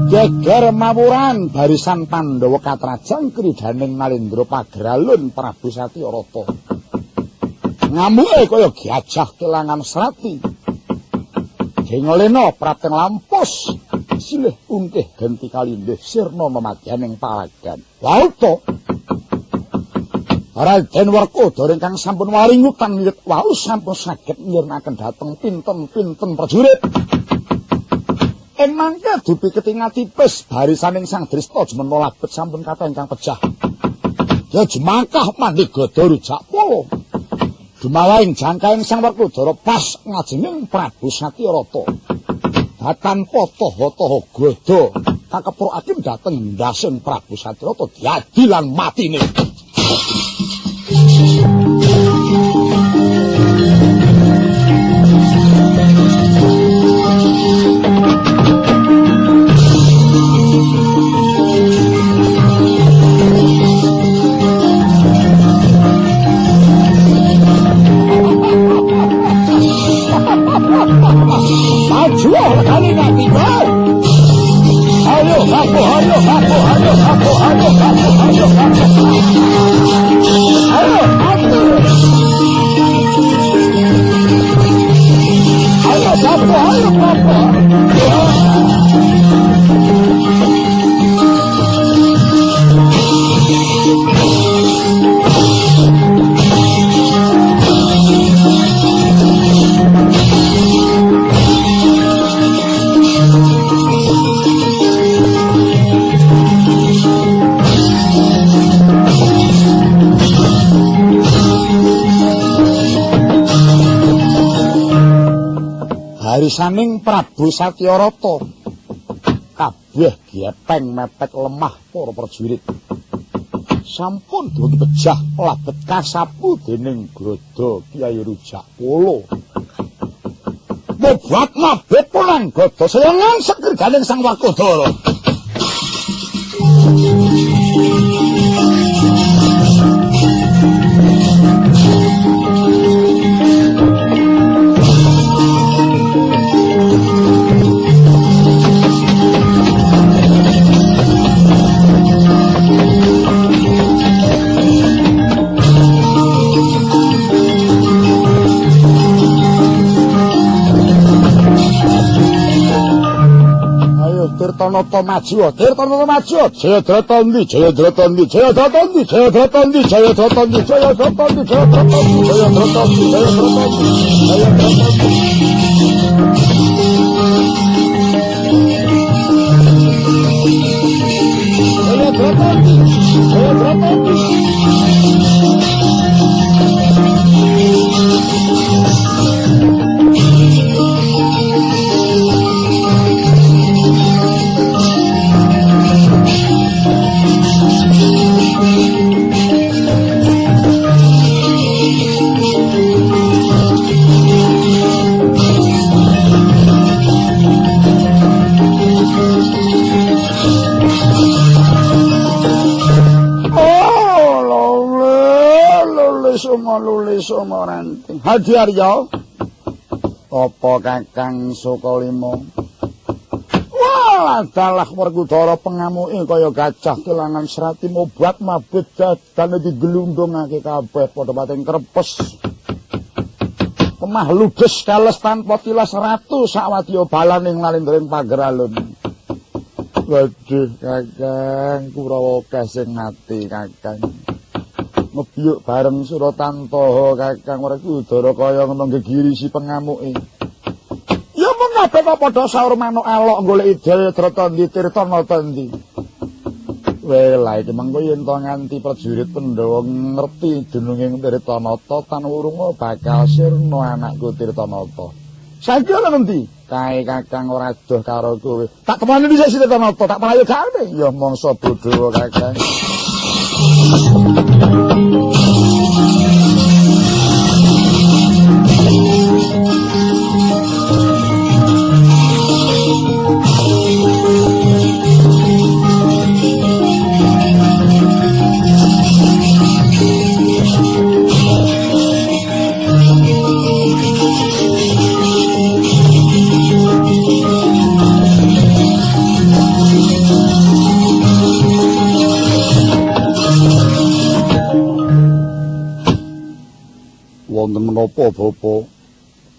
Geger mawuran barisan Pandhawa katrajang kridaning Nalendra Pagralun Prabu Satyarata. Ngamuke kaya gajah kelangan serati. Gengolena prateng lampus silih untih genti kalindih sirna memadyaning palagan. Lauto Raden Werkudara ingkang sampun waringutan wiwit wau sampun saged nyirnaken dhateng pinten-pinten prajurit. Emangke dipiketi ngatipis barisaning Sang Dresta jemena labet sampun kathah ingkang pejah. Ya jemangkah mandigada rujak polo. Dumawaing jangkaing Sang Werkudara pas ngajenging Prabu Satyarata. batanpa taha-taha gada kakeprokake dhateng ndasing Prabu Satyarata diadi lan matine. Barisaning Prabu Satyarata kabeh gepeng mepet lemah para prajurit. Sampun dumugi pejah labet kasapu dening Gada Kyai Rujak Polo. Bobat mabet pulang gada sayangan sekirganing Sang Werkudara. Tirtanata maju, Tirtanata maju. Jayadratata ndi, Jayadratata ndi, Jayadratata ndi, Jayadratata ndi, Jayadratata ndi, Jayadratata ndi, Jayadratata ndi, Jayadratata ndi, Jayadratata ndi, Jayadratata ndi. Jayadratata ndi, Jayadratata ndi. Somoranti Hadiarya apa Kakang Sukalima wah dalah Werkudara pengamuke kaya gajah kelangan serati mobat mabit dadane digelundungake kabeh padha pating krepes kemah ludes kales tanpa tilas ratu sawadya balaning nalindring pageralun. Waduh Kakang Kurawa kasing ati Kakang ngebiyuk bareng Suratantaha Kakang Werkudara kaya ngono gegirisi pengamuke. Ya menapa padha saur manuk elok goleki Jayadratata ndi Tirtanata ndi. Wela iki mengko yen to nganti prajurit Pandhawa ngerti jenenging Tirtanata tan wurunga bakal sirna anakku Tirtanata. Saiki ana ngendi? Kae Kakang ora adoh karo kowe. Tak temani dhisik Tirtanata, tak prayogane. Ya mangsa bodho Kakang. Wonten menapa Bapa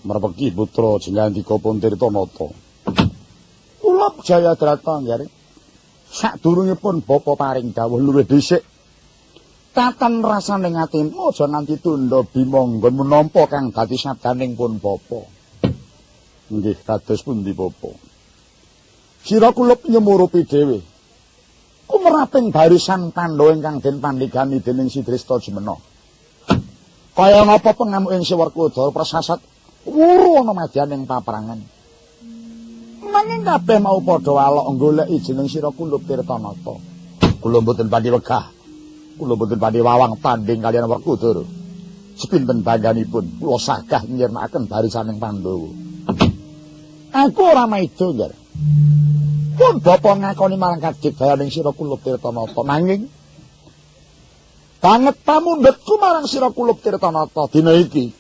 mrepeki putra Jayandika pun Tirtanata? Kula Jayadrata nggih. Sadurungipun Bapa paring dawuh luwih dhisik. Tatan rasaning atimu aja nganti tundha bima nggon menampa kang dadi sadaning pun Bapa. Nggih kados pundi Bapa? Sira kulup nyemurupi dhewe. Kumeraping barisan Pandhawa ingkang den pandhigani dening Sidresta Jemena. Kaya ngapa pengamuking Si Werkudara prasasat wuru ana madyaning paprangan. Nanging kabeh mau padha walok goleki jeneng sira Kulup Tirtanata. Kula mboten badhe wegah. Kula mboten badhe wawang tanding kaliyan Werkudara. Sepinten bangganipun kula sagah nyirnakaken barisaning Pandhawa. Aku ora maido, Nggih. Pun bapa ngakoni marang kadigdayaning sira Kulup Tirtanata, nanging banget pamundhetku marang sira Kulup Tirtanata dina iki.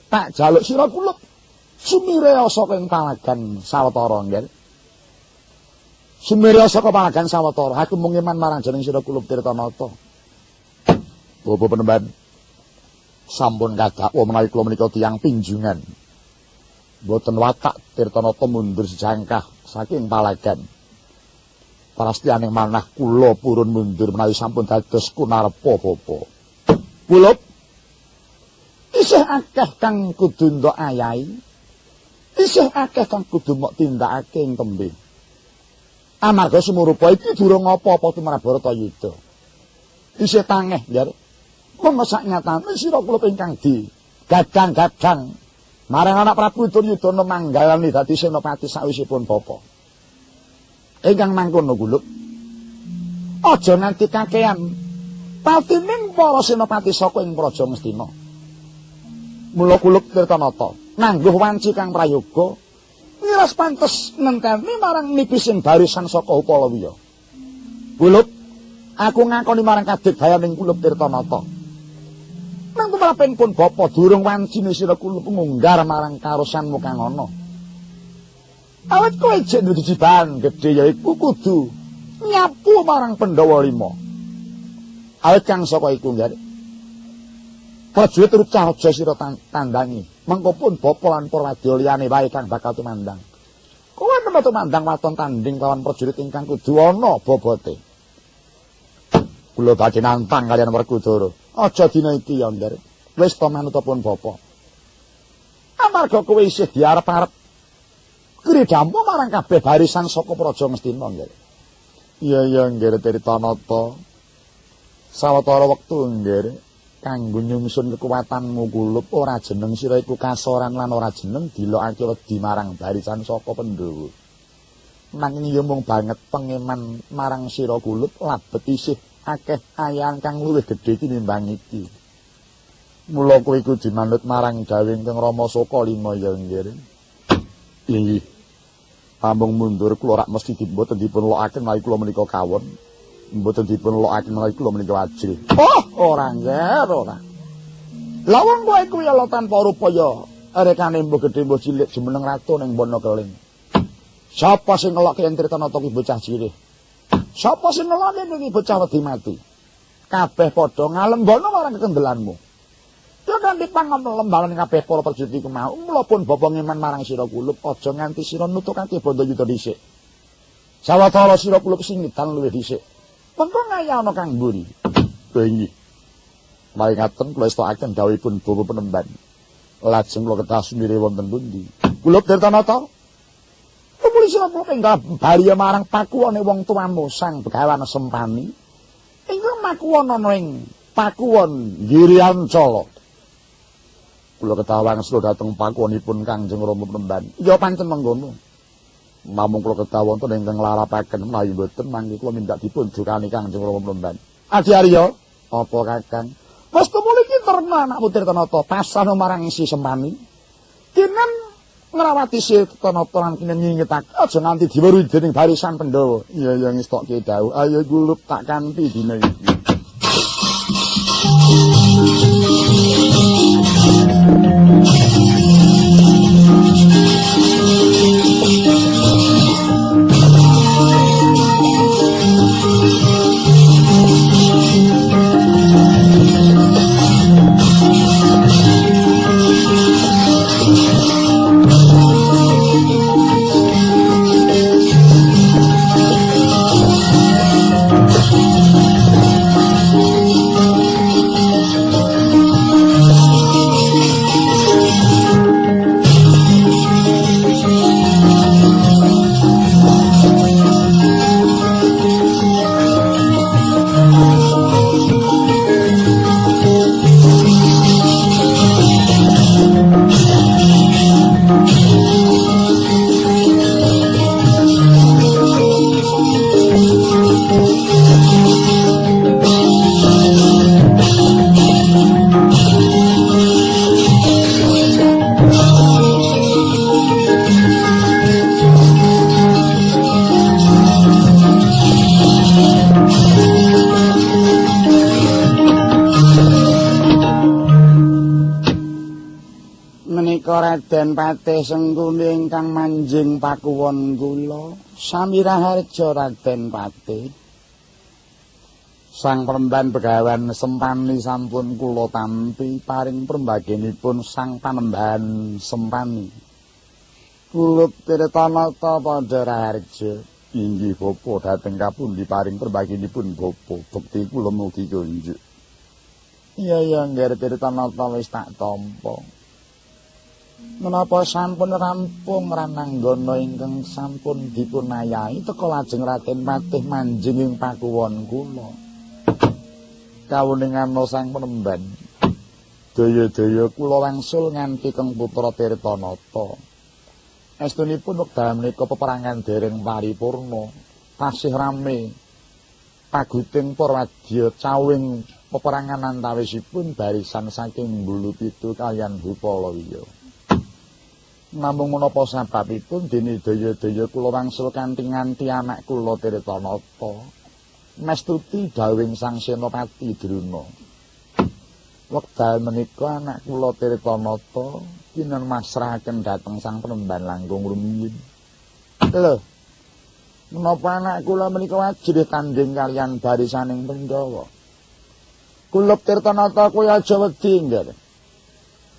Tak jaluk sira Kulup sumirya saka ing palagan sawetara, Nggih. Sumirya saka palagan sawetara, aku mung iman marang jeneng sira Kulup Tirtanata. Bapak Penemban sampun kadhakwa menawi kula menika tiyang pinjungan. Mboten watak Tirtanata mundur sejangkah saking palagan. Parastianing manah kula purun mundur menawi sampun dados kunarpa bapa. Kulup isih akeh kang kudu ndok ayahi. Isih akeh kang kudu mok tindakake ing tembe. Amarga sumurupa iki durung apa-apa tumrap Bharatayuda. Isih tangeh, Nggih. Monggo sak nyatane sira Kulup ingkang gadang-gadang marang anak Prabu Duryudana manggalani dadi senopati sawisipun bapa. Ingkang mangkono Kulup, aja nganti kakean patining para senopati saka ing Praja Ngastina. Mula Kulup Tirtanata nangguh wanci kang prayoga ngiras pantes ngenteni marang nipising barisan saka Upalawiya. Kulup, aku ngakoni marang kadigdayaning Kulup Tirtanata. Nang tumrapipun bapa durung wancine sira Kulup ngunggar marang karosanmu kang ana. Awit kowe jek dudu jiban gedhe yaiku kudu nyapu marang Pandhawa 5. Awit kang saka iku, Nggih. Prajurit rucah aja sira tandangi. Mengko pun bapa lan para wadya liyane wae kang bakal tumandang. Kowe menawa tumandang waton tanding lawan prajurit ingkang kudu ana bobote. Kula badhe nantang kaliyan Werkudara. Aja dina iki ya, Nggih. Wis to manutipun bapa. Amarga kowe isih diarep-arep kridhamu marang kabeh barisan saka Praja Ngastina, Nggih. Iya, Nggih, Tirtanata. Sawetara wektu, Nggih, kanggo nyungsun kekuwatanmu Kulup ora jeneng sira iku kasoran lan ora jeneng dilokake wedi marang barisan saka Pandhawa. Nanging ya mung banget pengeman marang sira Kulup labet isih akeh ayahan kang luwih gedhe tinimbang iki. Mula kowe iku dimanut marang dawuh Kang Rama Soka 5 ya, Nggih. Inggih. Pamung mundur kula rak mesti mboten dipun lokaken menawi kula menika kawon. Mboten dipun lokaken menawi kula menika wajri. Oh, ora, Nggih, ora. Lah wong kowe iku ya tanpa rupa ya rekane mbok gedhe mbok cilik jumeneng ratu ning Bono Keling. Sapa sing ngelokke yen Tirtanata ki bocah cilik? Sapa sing ngelokke iki bocah wedi mati? Kabeh padha ngalembono marang kekendelanmu. Ya kanthi pangalembalan kabeh para prajurit iku mau, mula pun bapa ngeman marang sira Kulup aja nganti sira nutukake Bandayuda dhisik. Sawetara sira Kulup sing ngidan luwih dhisik. Mengko ngayana kang mburi. Bengi. Mari ngaten kula estokaken dawuhipun Bapa Penemban. Lajeng kula kedah sumire wonten pundi? Kulup Tirtanata. Kepuli sira Kulup enggal bali marang pakuwane wong tuamu Sang Begawan Sempani. Ingkang makuwana ing pakuwon Giriancala. Kula ketawang sedaya dhateng pakuwonipun Kangjeng Rama Penemban. Ya pancen mengkono. Namung kula kedah wonten ingkang larapaken menawi mboten mangke kula mindak dipun dukani Kangjeng Rama Penemban. Adi Arya, apa Kakang? Wis tumuli ki terna anakmu Tirtanata pasrah marang si Sempani. Kinen ngrawati si Tirtanata lan kinen nyingetake aja nganti diweruhi dening barisan Pandhawa. Iya ya ngestokke dawuh. Ayo Kulup tak kanthi dina iki. Raden Patih Sengkuni ingkang manjing pakuwon kula sami raharja Raden Patih. Sang Panembahan Begawan Sempani sampun kula tampi paring perembagenipun Sang Panembahan Sempani. Kulup Tirtanata padha raharja. Inggih Bapa dhateng kapundi paring perembagenipun Bapa bekti kula mugi kunjuk. Iya nggih Tirtanata wis tak tampa. Menapa sampun rampung rananggana ingkang sampun dipun ayahi teka lajeng Raden Patih manjing ing pakuwon kula. Kawuningan Sang Panembahan. Daya-daya kula wangsul nganti Kang Putra Tirtanata. Estunipun wekdal menika peperangan dereng paripurna. Tasih rame paguting Purwadya cawing peperangan antawisipun barisan saking Bulupitu kaliyan Bupalawiya. Namung menapa sababipun dene daya-daya kula wangsul kanthi nganti anak kula Tirtanata mestuti dawing Sang Senopati Druna. Wekdal menika anak kula Tirtanata kinen masrahaken dhateng Sang Panembahan langkung rumiyin. Lho, menapa anak kula menika wajib tanding kaliyan barisaning Pandhawa? Kulup Tirtanata kowe aja wedi nggih.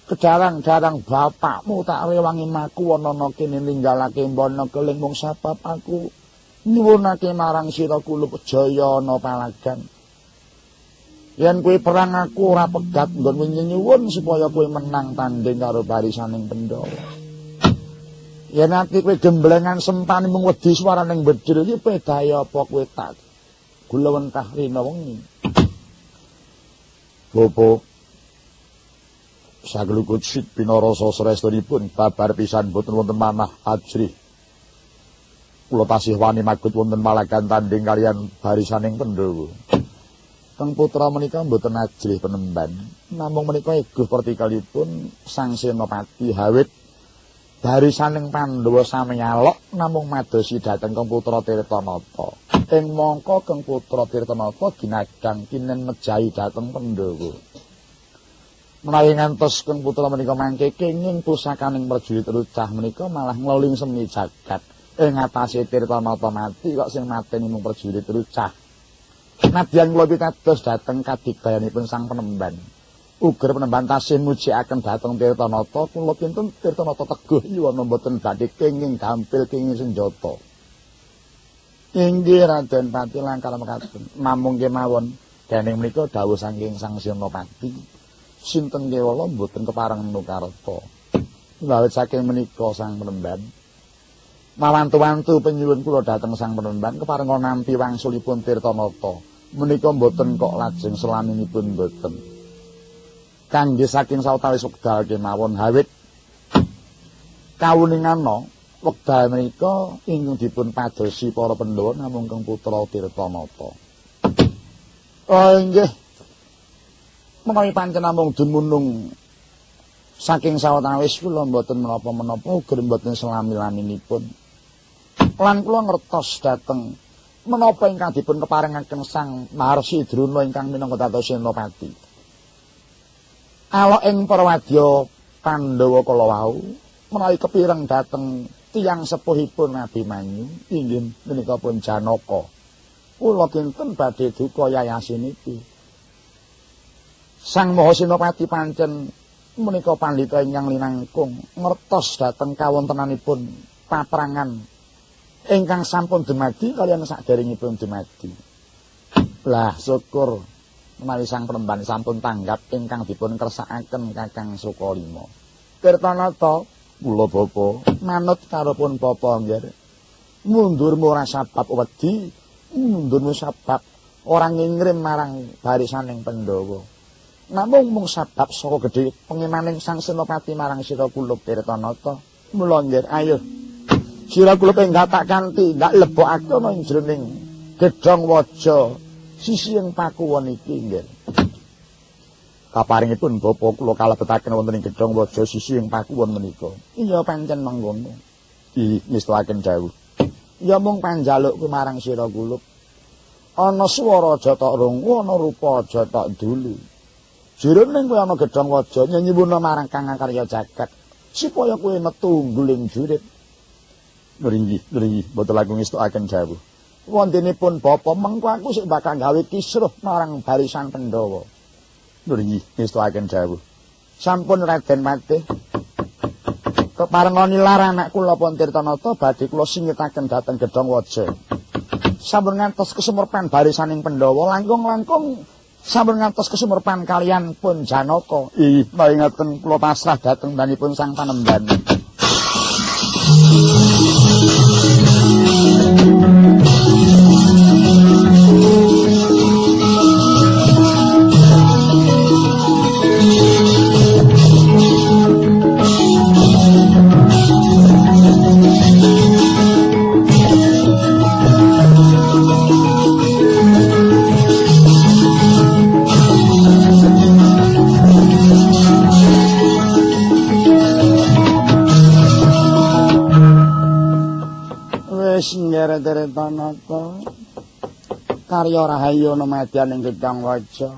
Kedarang-darang bapakmu tak rewangi maku ana kene ninggalake mbana keling mung sebab aku nyuwunake marang sira Kulup Jaya ana palagan. Yen kowe perang aku ora pegat nggon nyuwun supaya kowe menang tanding karo barisaning Pandhawa. Yen ati kowe gemblengan Sempani mung wedi swaraning bedhil iki pedahe apa kowe tak gulawentah rina wengi. Bobo sagelukut sit pinarasa srestunipun babar pisan boten wonten manah ajrih. Kula tasih wani magut wonten palagan tanding kaliyan barisaning Pandhawa. Kang putra menika boten ajrih penemban, namung menika eguh pertikalipun Sang Senopati hawit barisaning Pandhawa sami alok namung madosi dhateng Kang Putra Tirtanata. Ing mangka Kang Putra Tirtanata ginadang kinen mejahi dhateng Pandhawa. Menawi ngantos Kang Putra menika mangke kenging pusakaning prajurit rucah menika malah ngloling semi jagat. Ing ngatasé Tirtanata mati kok sing mateni mung prajurit rucah. Nadyan kula pitados dhateng kadigdayanipun Sang Panembahan. Uger Panembahan tasih mujikaken dhateng Tirtanata, kula kinten Tirtanata teguh yuwana mboten badhe kenging gampil kenging senjata. Inggih Raden Patih langkara mekaten. Namung kemawon dening menika dawuh saking Sang Senopati. Sinten kewala mboten kepareng nukarta. Lawit saking menika Sang Panembahan mawantu-wantu penyuwun kula dhateng Sang Panembahan kepareng nampi wangsulipun Tirtanata. Menika mboten kok lajeng selaminipun mboten. Kangge saking sawetawis wekdal kemawon hawit kawuningana wekdal menika ingkang dipun padosi para Pandhawa namung Kang Putra Tirtanata. Oh nggih. Menawi pancen namung dumunung saking sawetawis kula mboten menapa-menapa uger mboten selami-laminipun. Lan kula ngertos dhateng menapa ingkang dipun keparengaken Sang Maharsi Druna ingkang minangka dados Senopati. Alok ing Purwadya Pandhawa kala wau menawi kepireng dhateng tiyang sepuhipun Abimanyu inggih menika pun Janaka. Kula kinten badhe duka yayasinipun. Sang Maha Senopati pancen menika pandhita ingkang linangkung ngertos dhateng kawontenanipun paprangan ingkang sampun dumadi kaliyan saderengipun dumadi. Lah syukur menawi Sang Panembahan sampun tanggap ingkang dipun kersakaken Kakang Sukalima. Tirtanata kula bapa manut karepun bapa nggih. Mundurmu ora sabab wedi, mundurmu sabab ora ngingrim marang barisaning Pandhawa. Namung mung sabab saka gedhe pengimaning Sang Senopati marang sira Kulup Tirtanata. Mula nggih ayo sira Kulup enggak tak kanthi ndak lebokake ana ing jroning gedhong waja sisi ing pakuwon iki nggih. Kaparingipun bapa kula kalebetaken wonten ing gedhong waja sisi ing pakuwon menika. Iya pancen mangkono. Ngestakaken dawuh. Ya mung panjalukku marang sira Kulup. Ana swara aja tok rungu, ana rupa aja tok dulu. Jroning kowe ana gedhong waja nyuwuna marang Kang Karya Jagat supaya kowe metu ngguling jurit. Nggih, mboten langkung ngestukaken dawuh. Wontenipun bapa mengko aku sik bakal gawe kisruh marang barisan Pandhawa. Nggih, ngestukaken dawuh. Sampun Raden Patih. Keparenga nilar anak kula pun Tirtanata badhe kula singetaken dhateng Gedhong Waja. Sampun ngantos kesumurpan barisaning Pandhawa langkung-langkung sampun ngantos kesumurpan kalian pun Janaka. Ih, ngaten kula pasrah dhateng danipun Sang Panembahan. Tirtanata karya rahayu ana madyaning Gedhong Waja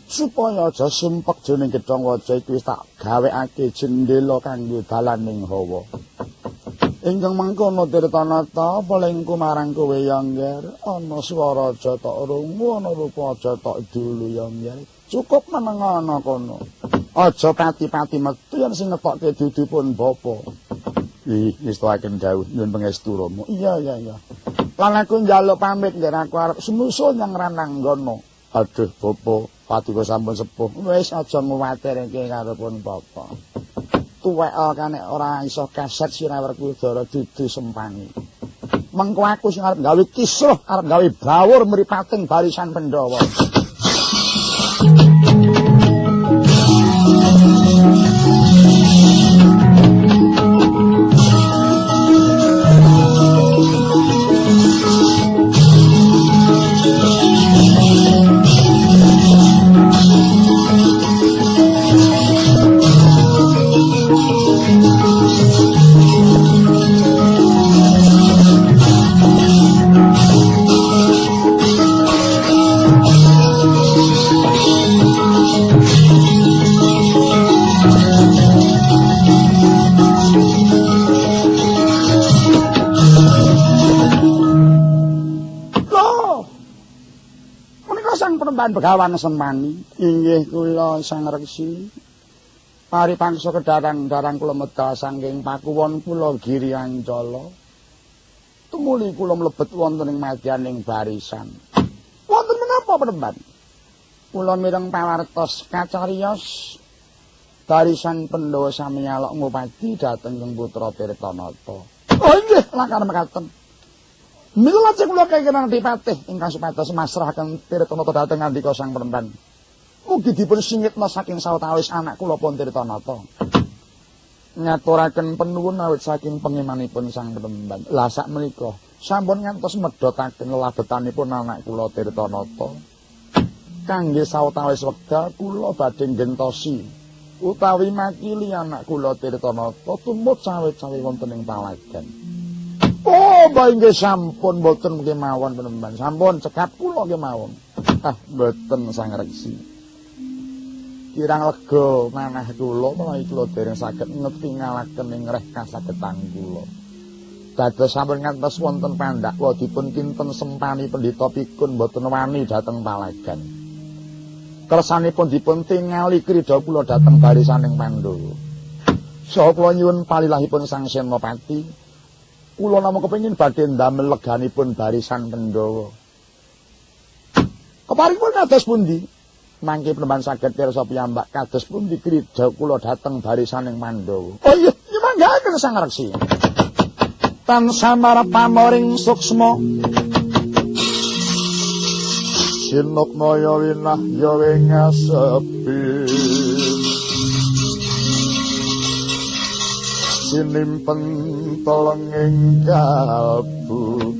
supaya aja sumpek jroning Gedhong Waja iki wis tak gawekake jendela kanggo dalaning hawa. Ingkang mangkono Tirtanata pelingku marang kowe ya Ngger, ana swara aja tok rungu, ana rupa aja tok dulu ya Ngger. Cukup meneng ana kono. Aja pati-pati metu yen sing ngetokke dudupun bapa. Ngestukaken dawuh nyuwun pangestu Rama. Iya. Lan aku njaluk pamit yen aku arep senusul nyang Rananggana. Aduh, Bapa, paduka sampun sepuh. Wis aja nguwatirke karo pun Bapa. Tuwek kan nek ora iso kaset Sirawerku Udara dudu sempani. Mengko aku sing arep gawe kisruh, arep gawe bawur mripating barisan Pandhawa. Begawan Sempani inggih kula Sang Reksi paripangsa kedarang-darang kula medal saking pakuwon kula Giri Ancala tumuli kula mlebet wonten ing madyaning barisan wonten menapa Panembahan kula mireng pawartos kacariyos barisan Pandhawa sami nyalok ngupati dhateng ing putra Tirtanata. Oh nggih lakar mekaten. Mila lajeng kula kenging Dipatih ingkang supados masrahaken Tirtanata dhateng ngandika Sang Panembahan. Mugi dipun singitna saking sawetawis anak kula pun Tirtanata. Ngaturaken panuwun awit saking pengimanipun Sang Panembahan. Lah sak menika sampun ngantos medhotaken lelabetanipun anak kula Tirtanata. Kangge sawetawis wekdal kula badhe gentosi utawi makili anak kula Tirtanata tumut cawe-cawe wonten ing palagan. Oh, nggih sampun mboten kemawon Panembahan. Sampun cekap kula kemawon. Mboten Sang Reksi. Kirang lega manah kula menawi kula dereng saged ngetingalaken ing reh kasagetan kula. Dados sampun ngantos wonten pandhakwa dipun kinten Sempani Pendhita Pikun mboten wani dhateng palagan. Kersanipun dipun tingali krida kula dhateng barisaning Pandhawa. Saha kula nyuwun palilahipun Sang Senopati. Kula namung kepengin badhe ndamel leganipun barisan Pandhawa. Keparipun kados pundi? Mangke Panembahan saged pirsa piyambak kados pundi krida kula dhateng barisaning Pandhawa. Oh iya, nyemanggaken Sang Reksi. Tansah marep pamoring suksma. Sinukmaya winah ya wingasepi. Sinimpen tolenging kalbu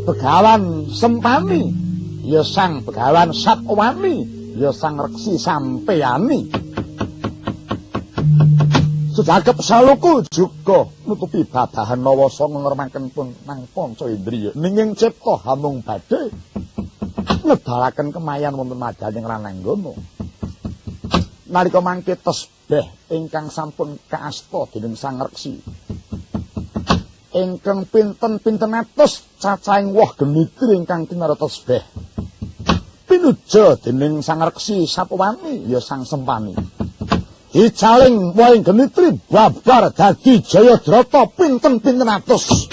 Begawan Sempani ya Sang Begawan Satwani ya Sang Reksi sampeyani sedagep saluku juga nutupi babahan nawasa ngremaken pun nang panca indriya ninging cipta hamung badhe ngedalaken kemayan wonten madyaning Rananggana. Nalika mangke tasbih ingkang sampun kaasta dening Sang Reksi. Ingkang pinten-pinten atus cacahing woh genitri ingkang tinara tasbih. Pinuja dening Sang Reksi Sapawani ya Sang Sempani. Icaling wohing genitri babar dadi Jayadrata pinten-pinten atus.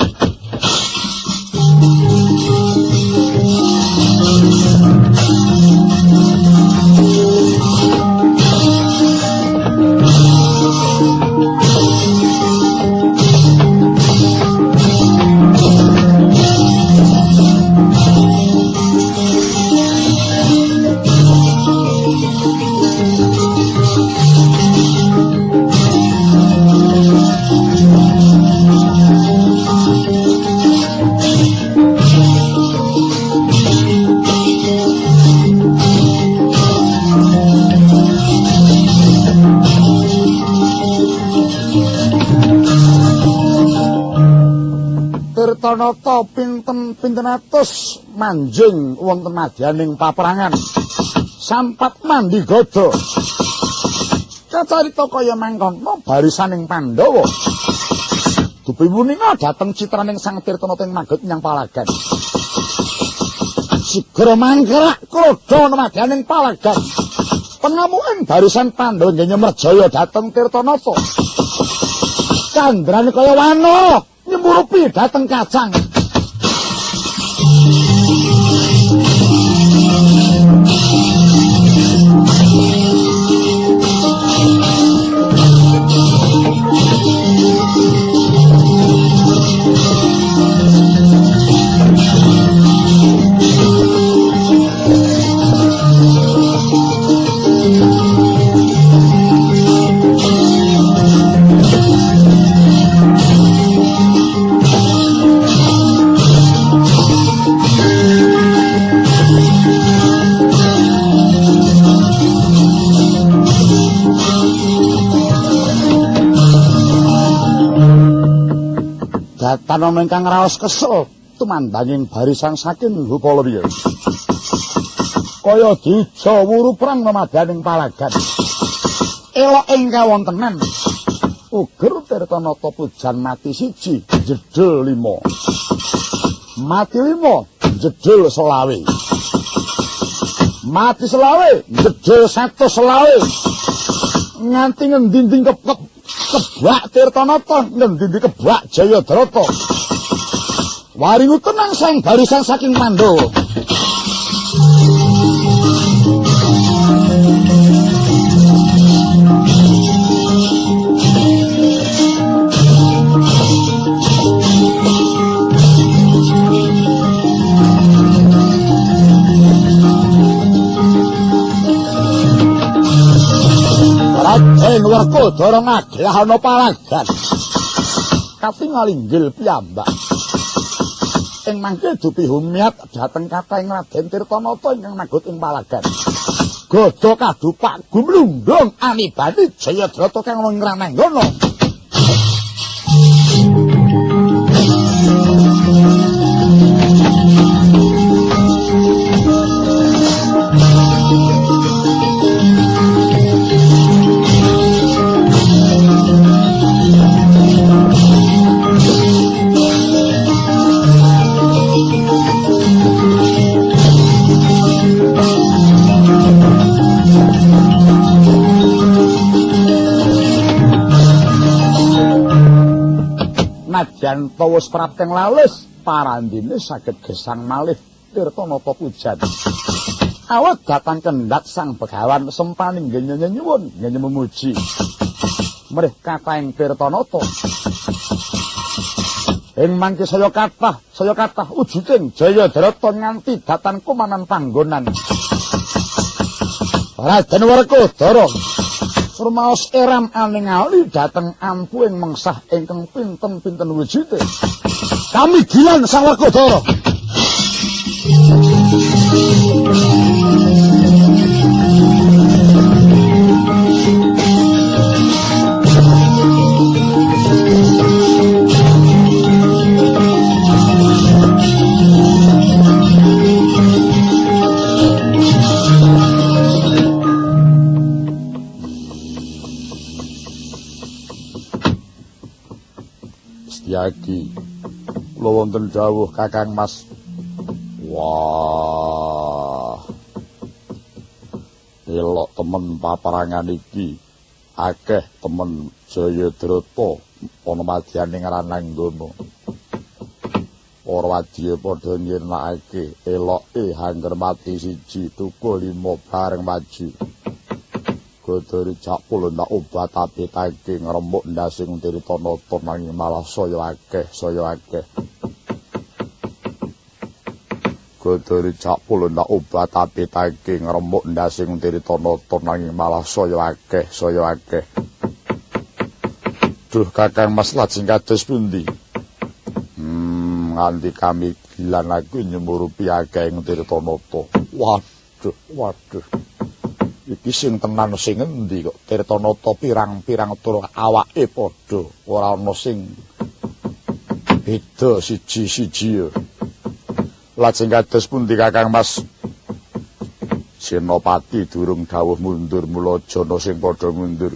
Tirtanata pinten-pinten atus manjing wonten madyaning paperangan. Sampat mandigada. Kacarita kaya mangkono barisaning Pandhawa. Dupi wuninga dhateng citraning Sang Tirtanata ing maget nyang Palagan. Sigra mangkerak krodha madyaning Palagan. Pangamuking barisan Pandhawa nggih nyemrjaya dhateng Tirtanata. Candrane kaya wana nyemurupi dhateng kacang. Tanana ingkang raos kesel tumandanging barisan saking Gopalawiya. Kaya dijawuru perang madyaning Palagan. Elok ing kawontenan. Uger Tirtanata pujan mati siji, jedhul 5. Mati 5, jedhul 20. Mati 20, jedhul 120. Nganti ngendi-endi kebak Tirtanata ngendi kebak Jayadrata. Waringu tenang sang barisan saking Pandhawa. Raden Werkudara ngaglahana Palagan. Katingal inggil piyambak. Ing mangke dupi humiat dhateng kathahing Raden Tirtanata ingkang magut ing Palagan. Gada kadupak gumlunggung anibani Jayadrata kang ana ing Rananggana. Nadyan wis prapteng lalis parandine saged gesang malih Tirtanata pujan. Awit dhateng kendhat Sang Begawan Sempani nggih nyuwun nggih memuji. Mrih kathahing Tirtanata. Ing mangke saya kathah wujuding Jayadrata nganti dhateng kumanan panggonan. Raden Werkudara rumaos eram aning-ali dhateng ampuing mengsah ingkang pinten-pinten wujude. Kami gilan Sang Werkudara. Setyaki. Kula wonten dawuh Kakang Mas. Wah. Elok temen paparangan iki. Akeh temen Jayadrata ana madyane Rananggana. Para wadya padha nyirnakake eloke hangger mati siji tuku 5 bareng maju. Godhori capul ndak obat apitake ngremuk ndasing Tirtanata nanging malah saya akeh. Godhori capul ndak obat apitake ngremuk ndasing Tirtanata nanging malah saya akeh. Duh Kakang Mas lajeng kados pundi? Nganti kami gilan aku nyumurupi akeh ing Tirtanata. Waduh. Iki sing tenan sing endi kok Tirtanata pirang-pirang tur awake padha, ora ana sing beda siji-siji. Lajeng kados pundi Kakang Mas? Senopati durung dawuh mundur mula jana sing padha mundur.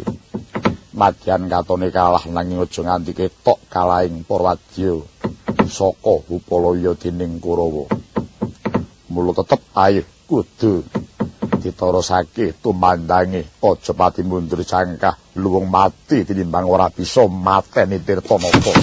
Madyan katone kalah nanging aja nganti ketok kalahing Parwadya saka Upalaya dening Kurawa. Mula tetep ayo kudu ditarosake tumandange aja pati mundur cangkah luwung mati tinimbang ora bisa mateni Tirtanata.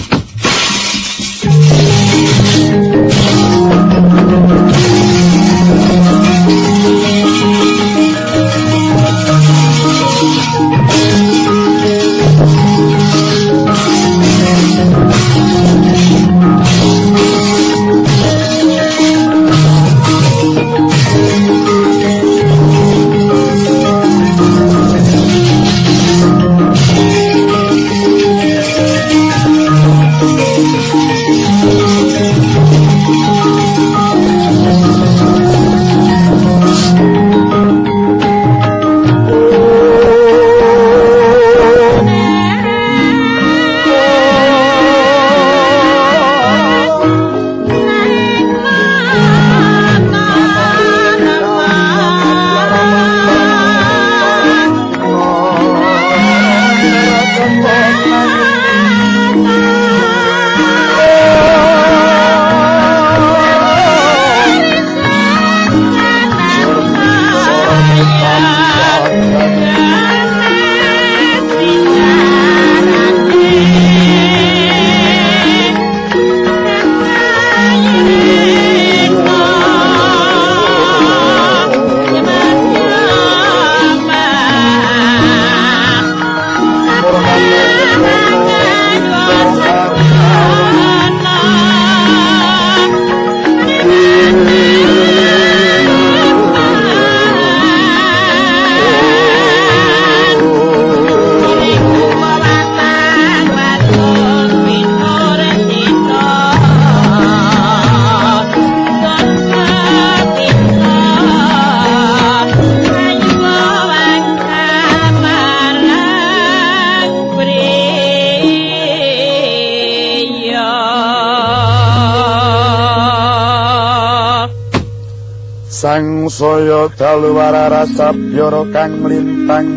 Sangsaya dalu wararasa byara kang mlintang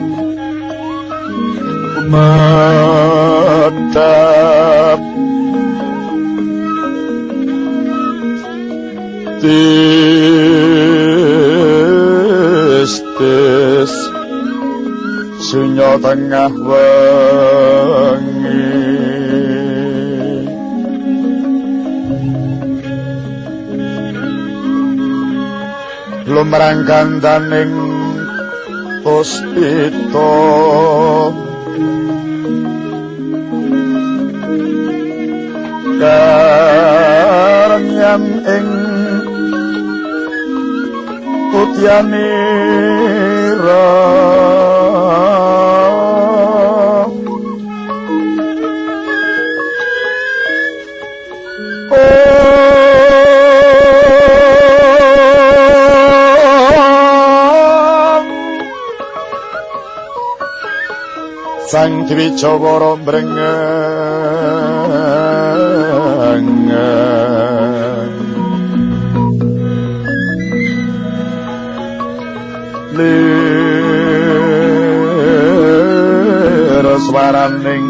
madhap tis sunya tengah wengi lumrang gandaning puspita karenyan ing putyanira sang Dwijawara mrengeng lir swaraning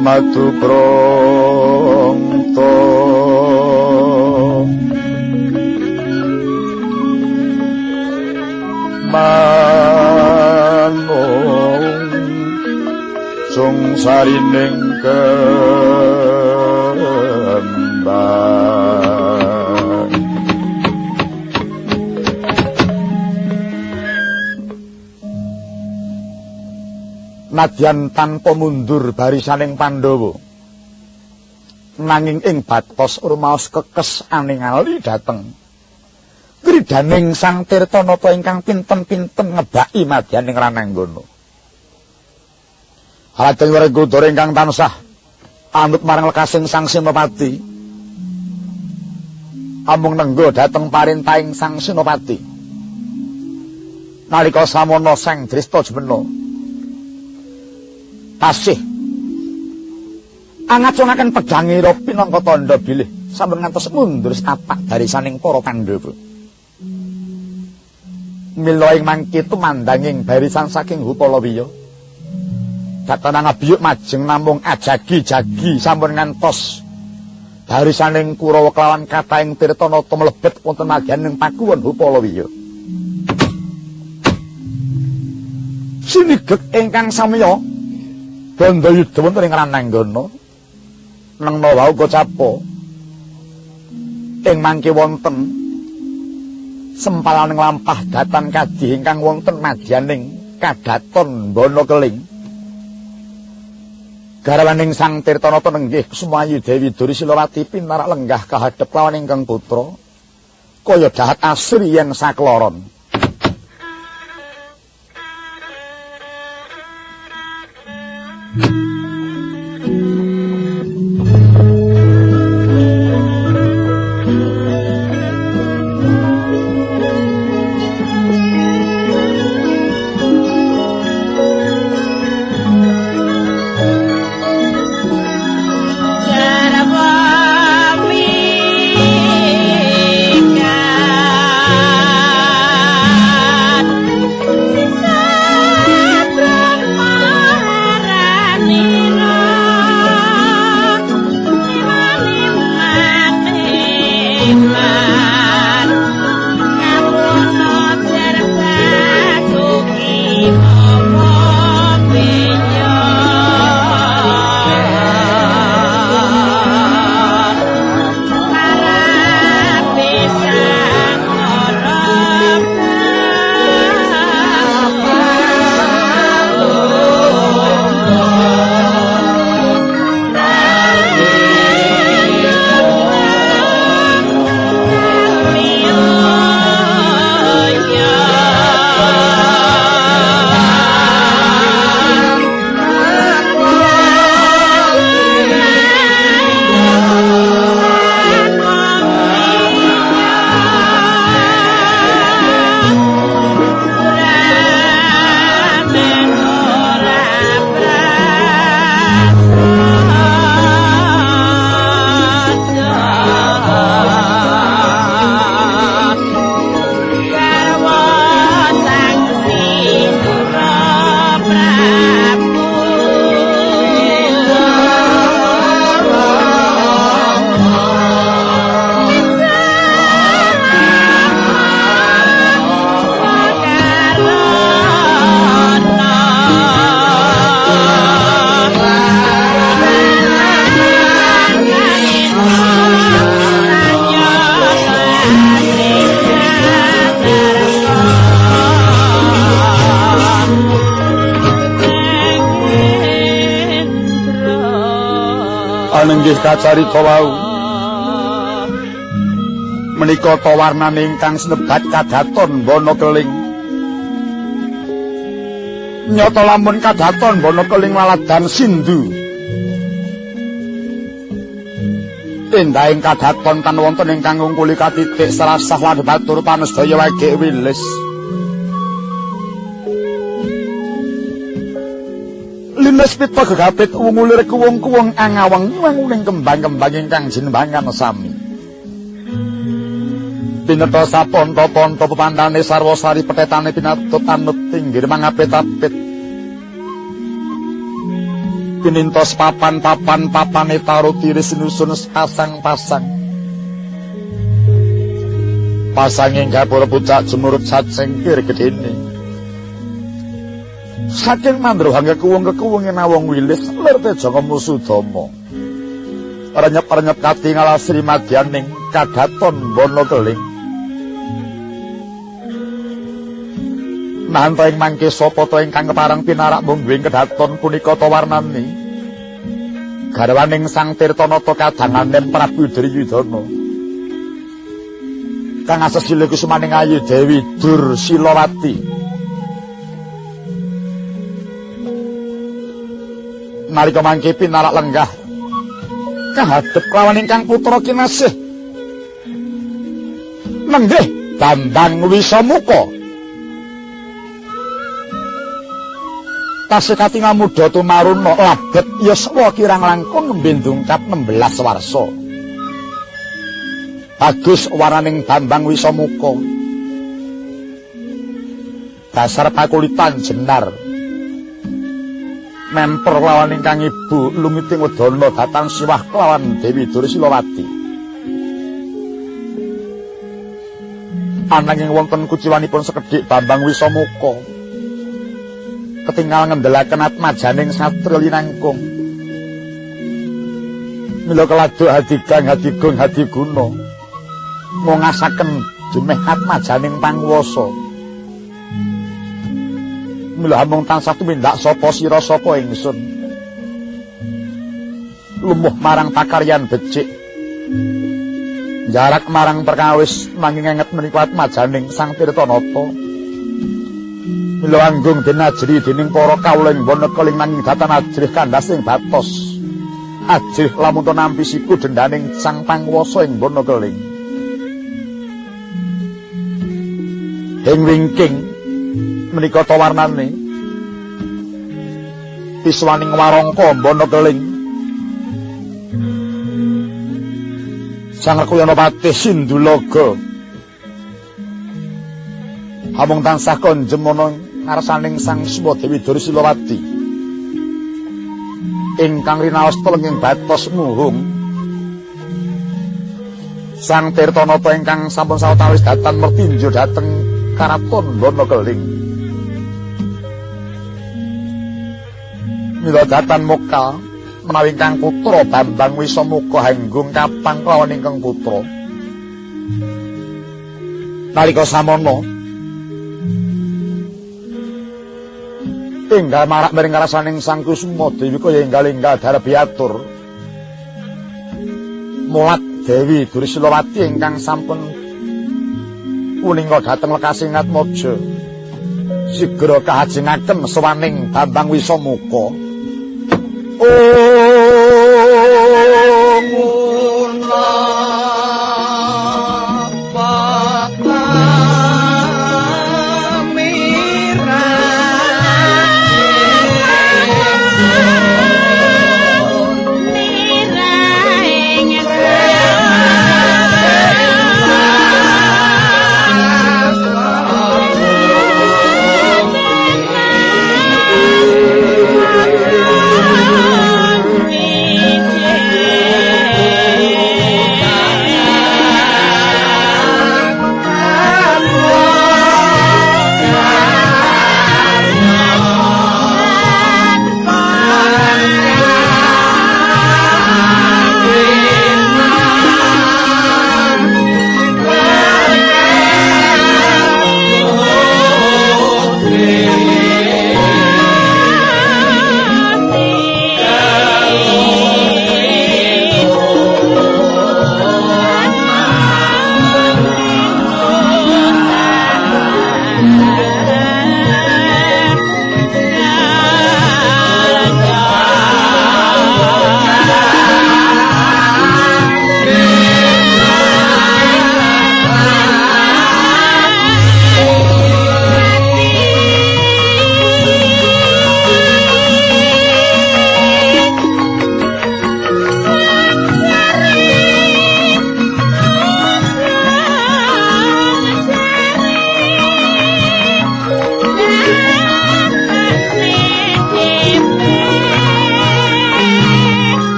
madu pronto manung sung sarining kembang nadyan tanpa mundur barisaning Pandhawa nanging ing batos rumaos kekes aningali dateng kridaning Sang Tirtanata ingkang pinten-pinten ngebaki madyaning Rananggana. Lajeng Werkudara ingkang tansah anut marang lekasing Sang Senopati amung nenggo dhateng parintahing Sang Senopati. Nalika samana Sang Dristajumena tasih angajungaken pedhangira pinangka tandha bilih sampun ngantos mundur setapak barisaning para Pandhawa. Mila ing mangke tumandanging barisan saking Hupalawiya datanang abiyuk majeng namung ajagi-jagi sampun ngantos barisaning Kurawa kelawan kathahing Tirtanata mlebet wonten madyaning pakuwon Hupalawiya. Sinigek ingkang samiya Bandayuda wonten ing Rananggana nengna wau kocapa ing mangke wonten sempalaning lampah datan kadhi ingkang wonten madyaning kadaton Bana Keling garwaning Sang Tirtanata nenggih Sumayu Dewi Duri Silawati pinarak lenggah kahadhep lawan ingkang putra kaya dahat asri yen sakloron. Nenggih kacarita wau menika ta warnane ingkang sinebat kadaton Bana Keling. Nyata lamun kadaton Bana Keling laladan Sindhu endahing kadaton tan wonten ingkang ngungkuli katitik sarasah lan batur panasdaya wegek wilis. Lines pita gegapit umulir kuwung-kuwung angaweng wanguning kembang-kembang ingkang jinembangan sami. Pineta saponto-ponto pepandane sarwa-sari pethetane pinatut anut tinggir mangapit-apit. pinintos papan-papan papane taro tiris nusun pasang-pasang. Pasanging gapura pucak jemurut sacengkir gedene. Saking mandro hangga kekuwung-kekuwunge nawong wilis lir teja Musudama. Renyep-renyep katingal Sri Madyaning kadaton bono keling. Nanta ing mangke sapa ta ingkang kepareng pinarak mungguing kedaton punika ta warnane? Garwaning Sang Tirtanata kadanganing Prabu Duryudana. Kang asesile kusumaning ayu Dewi Dursilawati. Nalika mangke pinarak lenggah kahadep kelawan ingkang putra kinasih. Nenggih Bambang Wisamuka. Tasih katingal muda tumaruna labet yuswa kirang langkung mbendungkap 16 warsa. Bagus waraning Bambang Wisamuka. Dasar pakulitan jenar. Memper lawan ingkang ibu lumiting wedana datang siwah kelawan Dewi Dursilawati. Ananging wonten kuciwanipun sekedhik Bambang Wisamuka ketingal ngendhelaken atmajaning satria linangkung. Mila keladuk hadigang hadigung hadiguna ngongasaken jemeh atmajaning panguwasa. Mila amung tansah tumindak sapa sira sapa ingsun. Lumuh marang pakaryan becik. Jarak marang perkawis nanging enget menika atmajaning Sang Tirtanata. Mila anggung denajri dening para kawula ing Wonokeling nanging datan ajrih kandhas ing batos. Ajrih lamun to nampi siku dendaning Sang Panguwasa ing Wonokeling. Ing wingking menika ta warnane piswaning warangka Wonokeling. Sang Rekyanapati Sindulaga amung tansah konjem ana ngarsaning Sang Sima Dewi Dursilawati ingkang rinaos telenging batos muhung. Sang Tirtanata ingkang sampun sawetawis datan mertinjo dhateng Karaton Wonokeling. Mila datan mokal menawi ingkang putra Bambang Wisamuka hanggung kapang kelawan ingkang putra. Nalika samana enggal marak miring ngrasaning Sang Kusuma Dewi kaya enggal-enggal Darbiatur. Mulat Dewi Dursilawati ingkang sampun punika dhateng lekasing Atmaja sigra kahajengaken sawaning Bambang Wisamuka.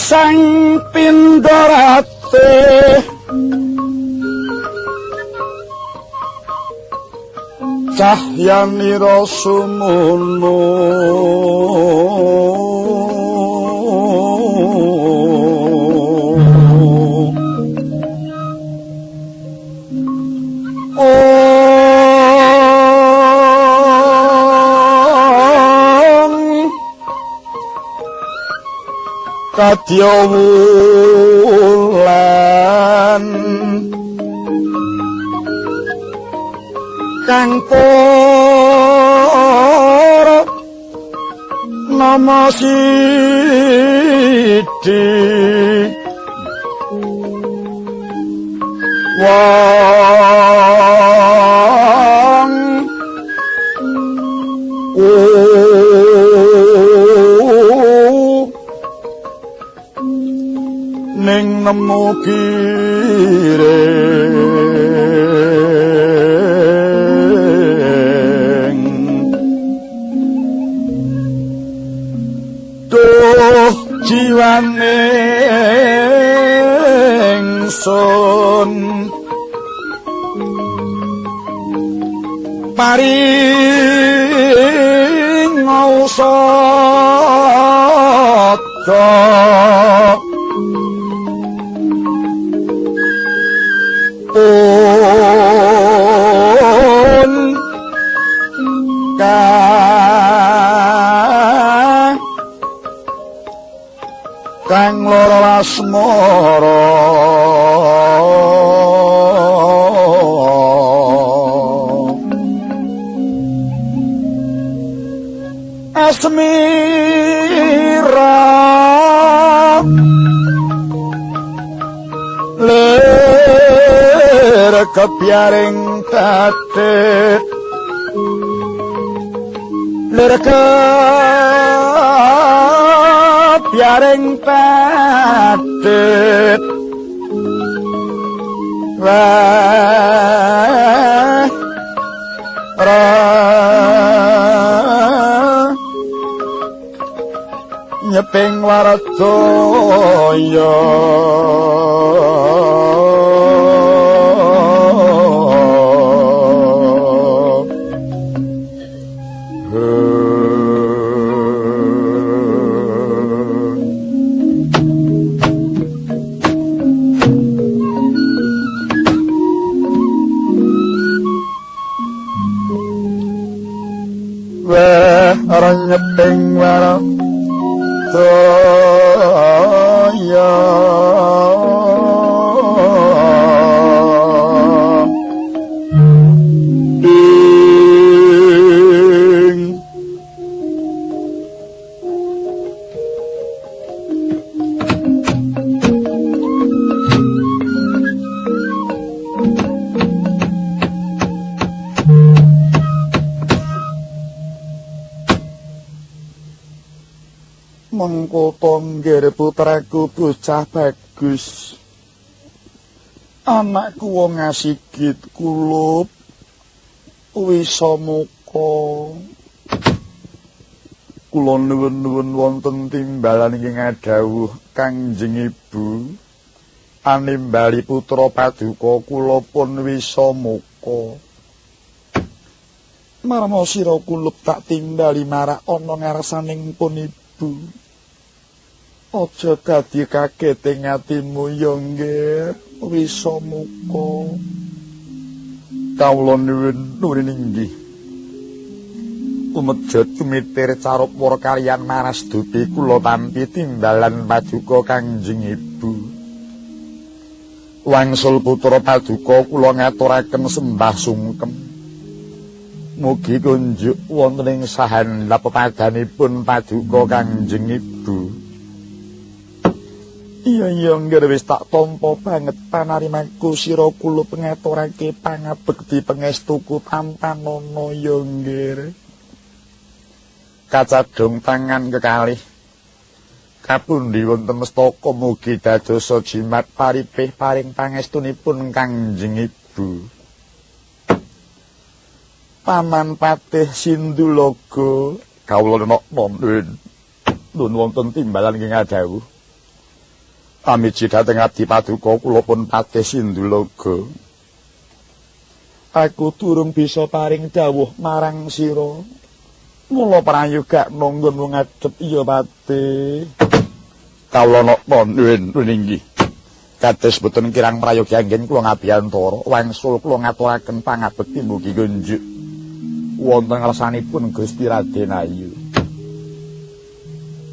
sang pindorate cahyanira sumono kadya wulan kang para nama sidi wong ning nemu kiring duh jiwane ingsun paring ngausada pun kang lara asmara asmira kepiaring tatet ler kepiaring tatet wah nyeping waradaya nyeping waradaya mengko tonggir putraku bocah bagus anakku wong asigit kulup wisamuka kula nuwun-nuwun wonten timbalan ing adhawuh Kangjeng Ibu animbali putra paduka kula pun wisamuka marma sira kulup tak timbali marak ana ngarsaning pun Ibu. Aja dadi kaget ing atimu ya nggih wisamuka. Kawula nuwun inggih. Umedjot tumitir carupwara kaliyan Marastuti kula tampi timbalan paduka Kangjeng Ibu. Wangsul putra paduka kula ngaturaken sembah sungkem. Mugi kunjuk wonten ing sahandhap pepadanipun paduka Kangjeng Ibu. Iya nggih wis tak tampa banget panarimaku sira kula pengaturake pangabekti pangestuku tampanana ya nggih. Kacadhong tangan kekalih kapundi wonten mestaka mugi dadosa jimat paripih paring pangestunipun Kangjeng Ibu. Paman Patih Sindulaga kawula nuwun wonten timbalan ing adhawuh Amiji dhateng Abdi Paduka kula pun Patih Sindulaga. Aku durung bisa paring dawuh marang sira. Mula prayoga nanggon ngadhep iya Patih. Kawula napa nuwun inggih. Kados boten kirang prayogi anggen kula ngabiyantara wangsul kula ngaturaken pangabekti mugi kunjuk wonten ngarsanipun Gusti Raden Ayu.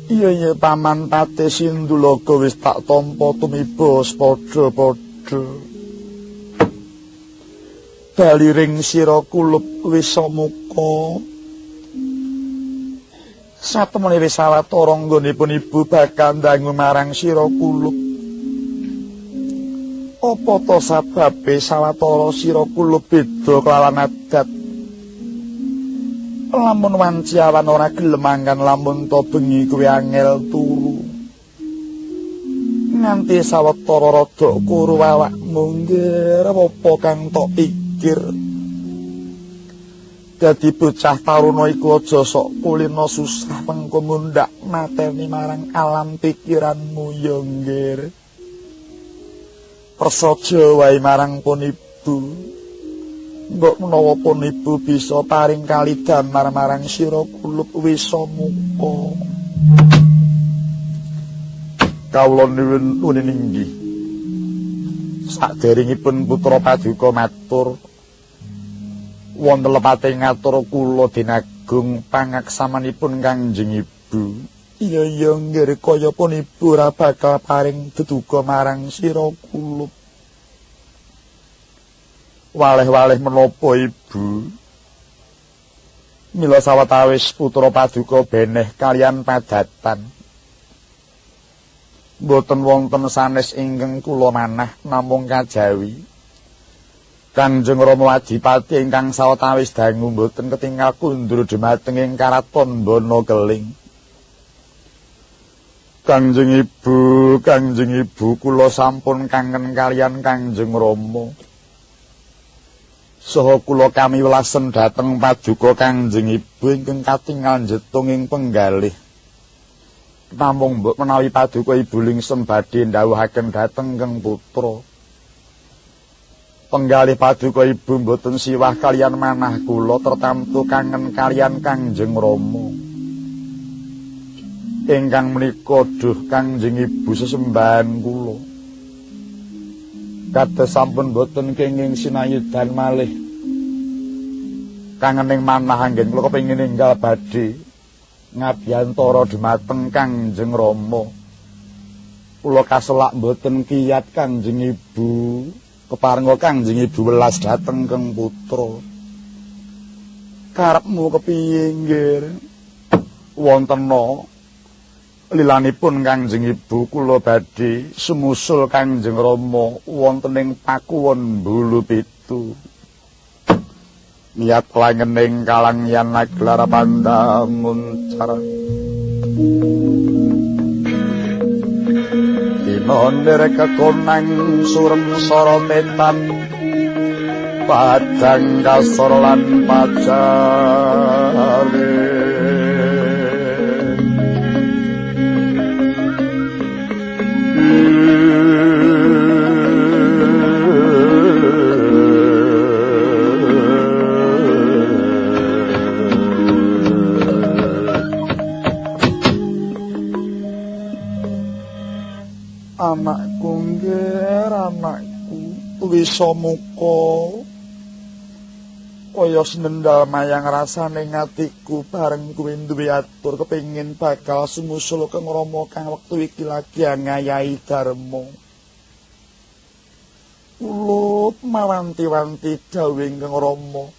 Iya Paman Patih Sindulaga wis tak tampa tumiba padha-padha. Baliring sira kulup wis samuka. Satemene wis sawetara nggonipun ibu bakal ndangu marang sira kulup. Apa to sababe sawetara sira kulup beda kelawan adat? Lamun wanci awan ora gelem mangkan, lamun to bengi kuwi angel turu. Nganti sawetara rada kuru awakmu ngger apa kang tok pikir. Dadi bocah taruna iku aja sok kulino susah mengko mundhak mateni marang alam pikiranmu ya ngger. Prasaja wae marang pun ibu. Mbok menawa pun ibu bisa paring kalidamar marang sira kulup wisa muka. Kawula nuwun inggih. Saderengipun putra Paduka matur wonten lepate ngatur kula dinagung pangaksamanipun Kangjeng Ibu. Iya nggih kaya pun ibu ora bakal paring deduga marang sira kulup. Waleh-waleh menapa ibu? Mila sawetawis putra Paduka beneh kalian padatan. Mboten wonten sanes ingkang kula manah namung kajawi. Kanjeng Rama Adipati ingkang sawetawis dangu mboten ketingal kundur dhumateng ing karaton Banakeling. Kanjeng Ibu kula sampun kangen kalian Kanjeng Rama. Saha kula kamiwelasen dhateng Paduka Kanjeng Ibu ingkang katingal njetung ing penggalih. Namung mbok menawi Paduka Ibu lingsen badhe ndhawuhaken dhateng Kang Putra. Penggalih Paduka Ibu mboten siwah kalian manah kula tertamtu kangen kalian Kanjeng Rama. Ingkang menika duh Kanjeng Ibu sesembahan kula. Kados sampun boten kenging sinayudan malih. Kangening manah anggen kula kepengin ninggal badhe ngabiyantara dhumateng Kanjeng Rama. Kula kaselak boten kiyat Kanjeng Ibu, keparenga Kanjeng Ibu welas dhateng Kang Putra. Karepmu kepiye nggih? Wontena lilanipun Kanjeng Ibu kula badhe sumusul Kanjeng Rama wonten ing Pakuwon Bulu Pitu. Niat langening kalangyan naglar pandamuncar. Dinonir kekonang surem sorotetan padang kasor lan pacare. Anakku nggih, anakku wisa muka kaya senendal mayang rasane ngatiku bareng kuwi duwe atur kepengin bakal sumusul Kang Rama kang wektu iki lagi ngayahi dharma. Kulup mawanti-wanti dawuhing Kang Rama.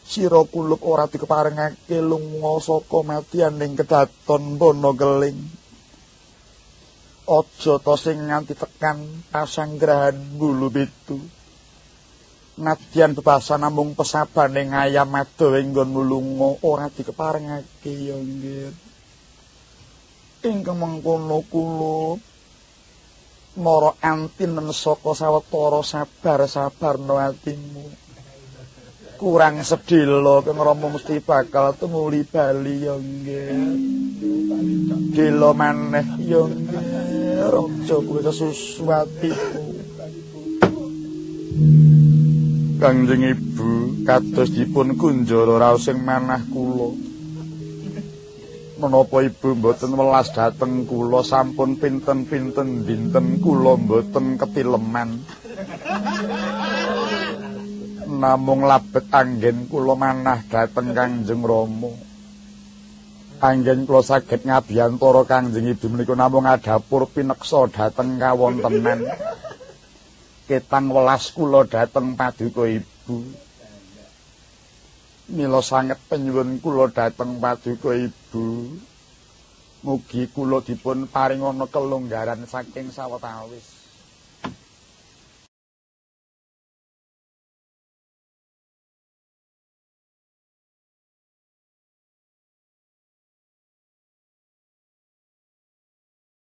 Sira kulup ora dikeparengake lunga saka madyaning kedaton Banakeling. Aja to sing nganti tekan pasanggrahan Bulu Pitu. Nadyan bebasan namung pesabane ngayam ado ing nggonmu lunga ora dikeparengake ya nggih. Ingkang mengkono kula mara antinen saka sawetara sabar-sabarno atimu. Kurang sedhela Kang Rama mesti bakal tumuli bali ya nggih. Dela maneh ya nggih. Raja kuwi kesusuatiku. Kanjeng Ibu kados dipun kunjara raos ing manah kula. Menapa Ibu mboten welas dhateng kula sampun pinten-pinten dinten kula mboten ketileman. Namung labet anggen kula manah dhateng Kanjeng Rama. Anggen kula saged ngabiyantara Kanjeng Ibu menika namung adhapur pineksa dhateng kawontenan. Ketang welas kula dhateng Paduka Ibu. Mila sanget penyuwun kula dhateng Paduka Ibu. Mugi kula dipun paringana kelonggaran saking sawetawis.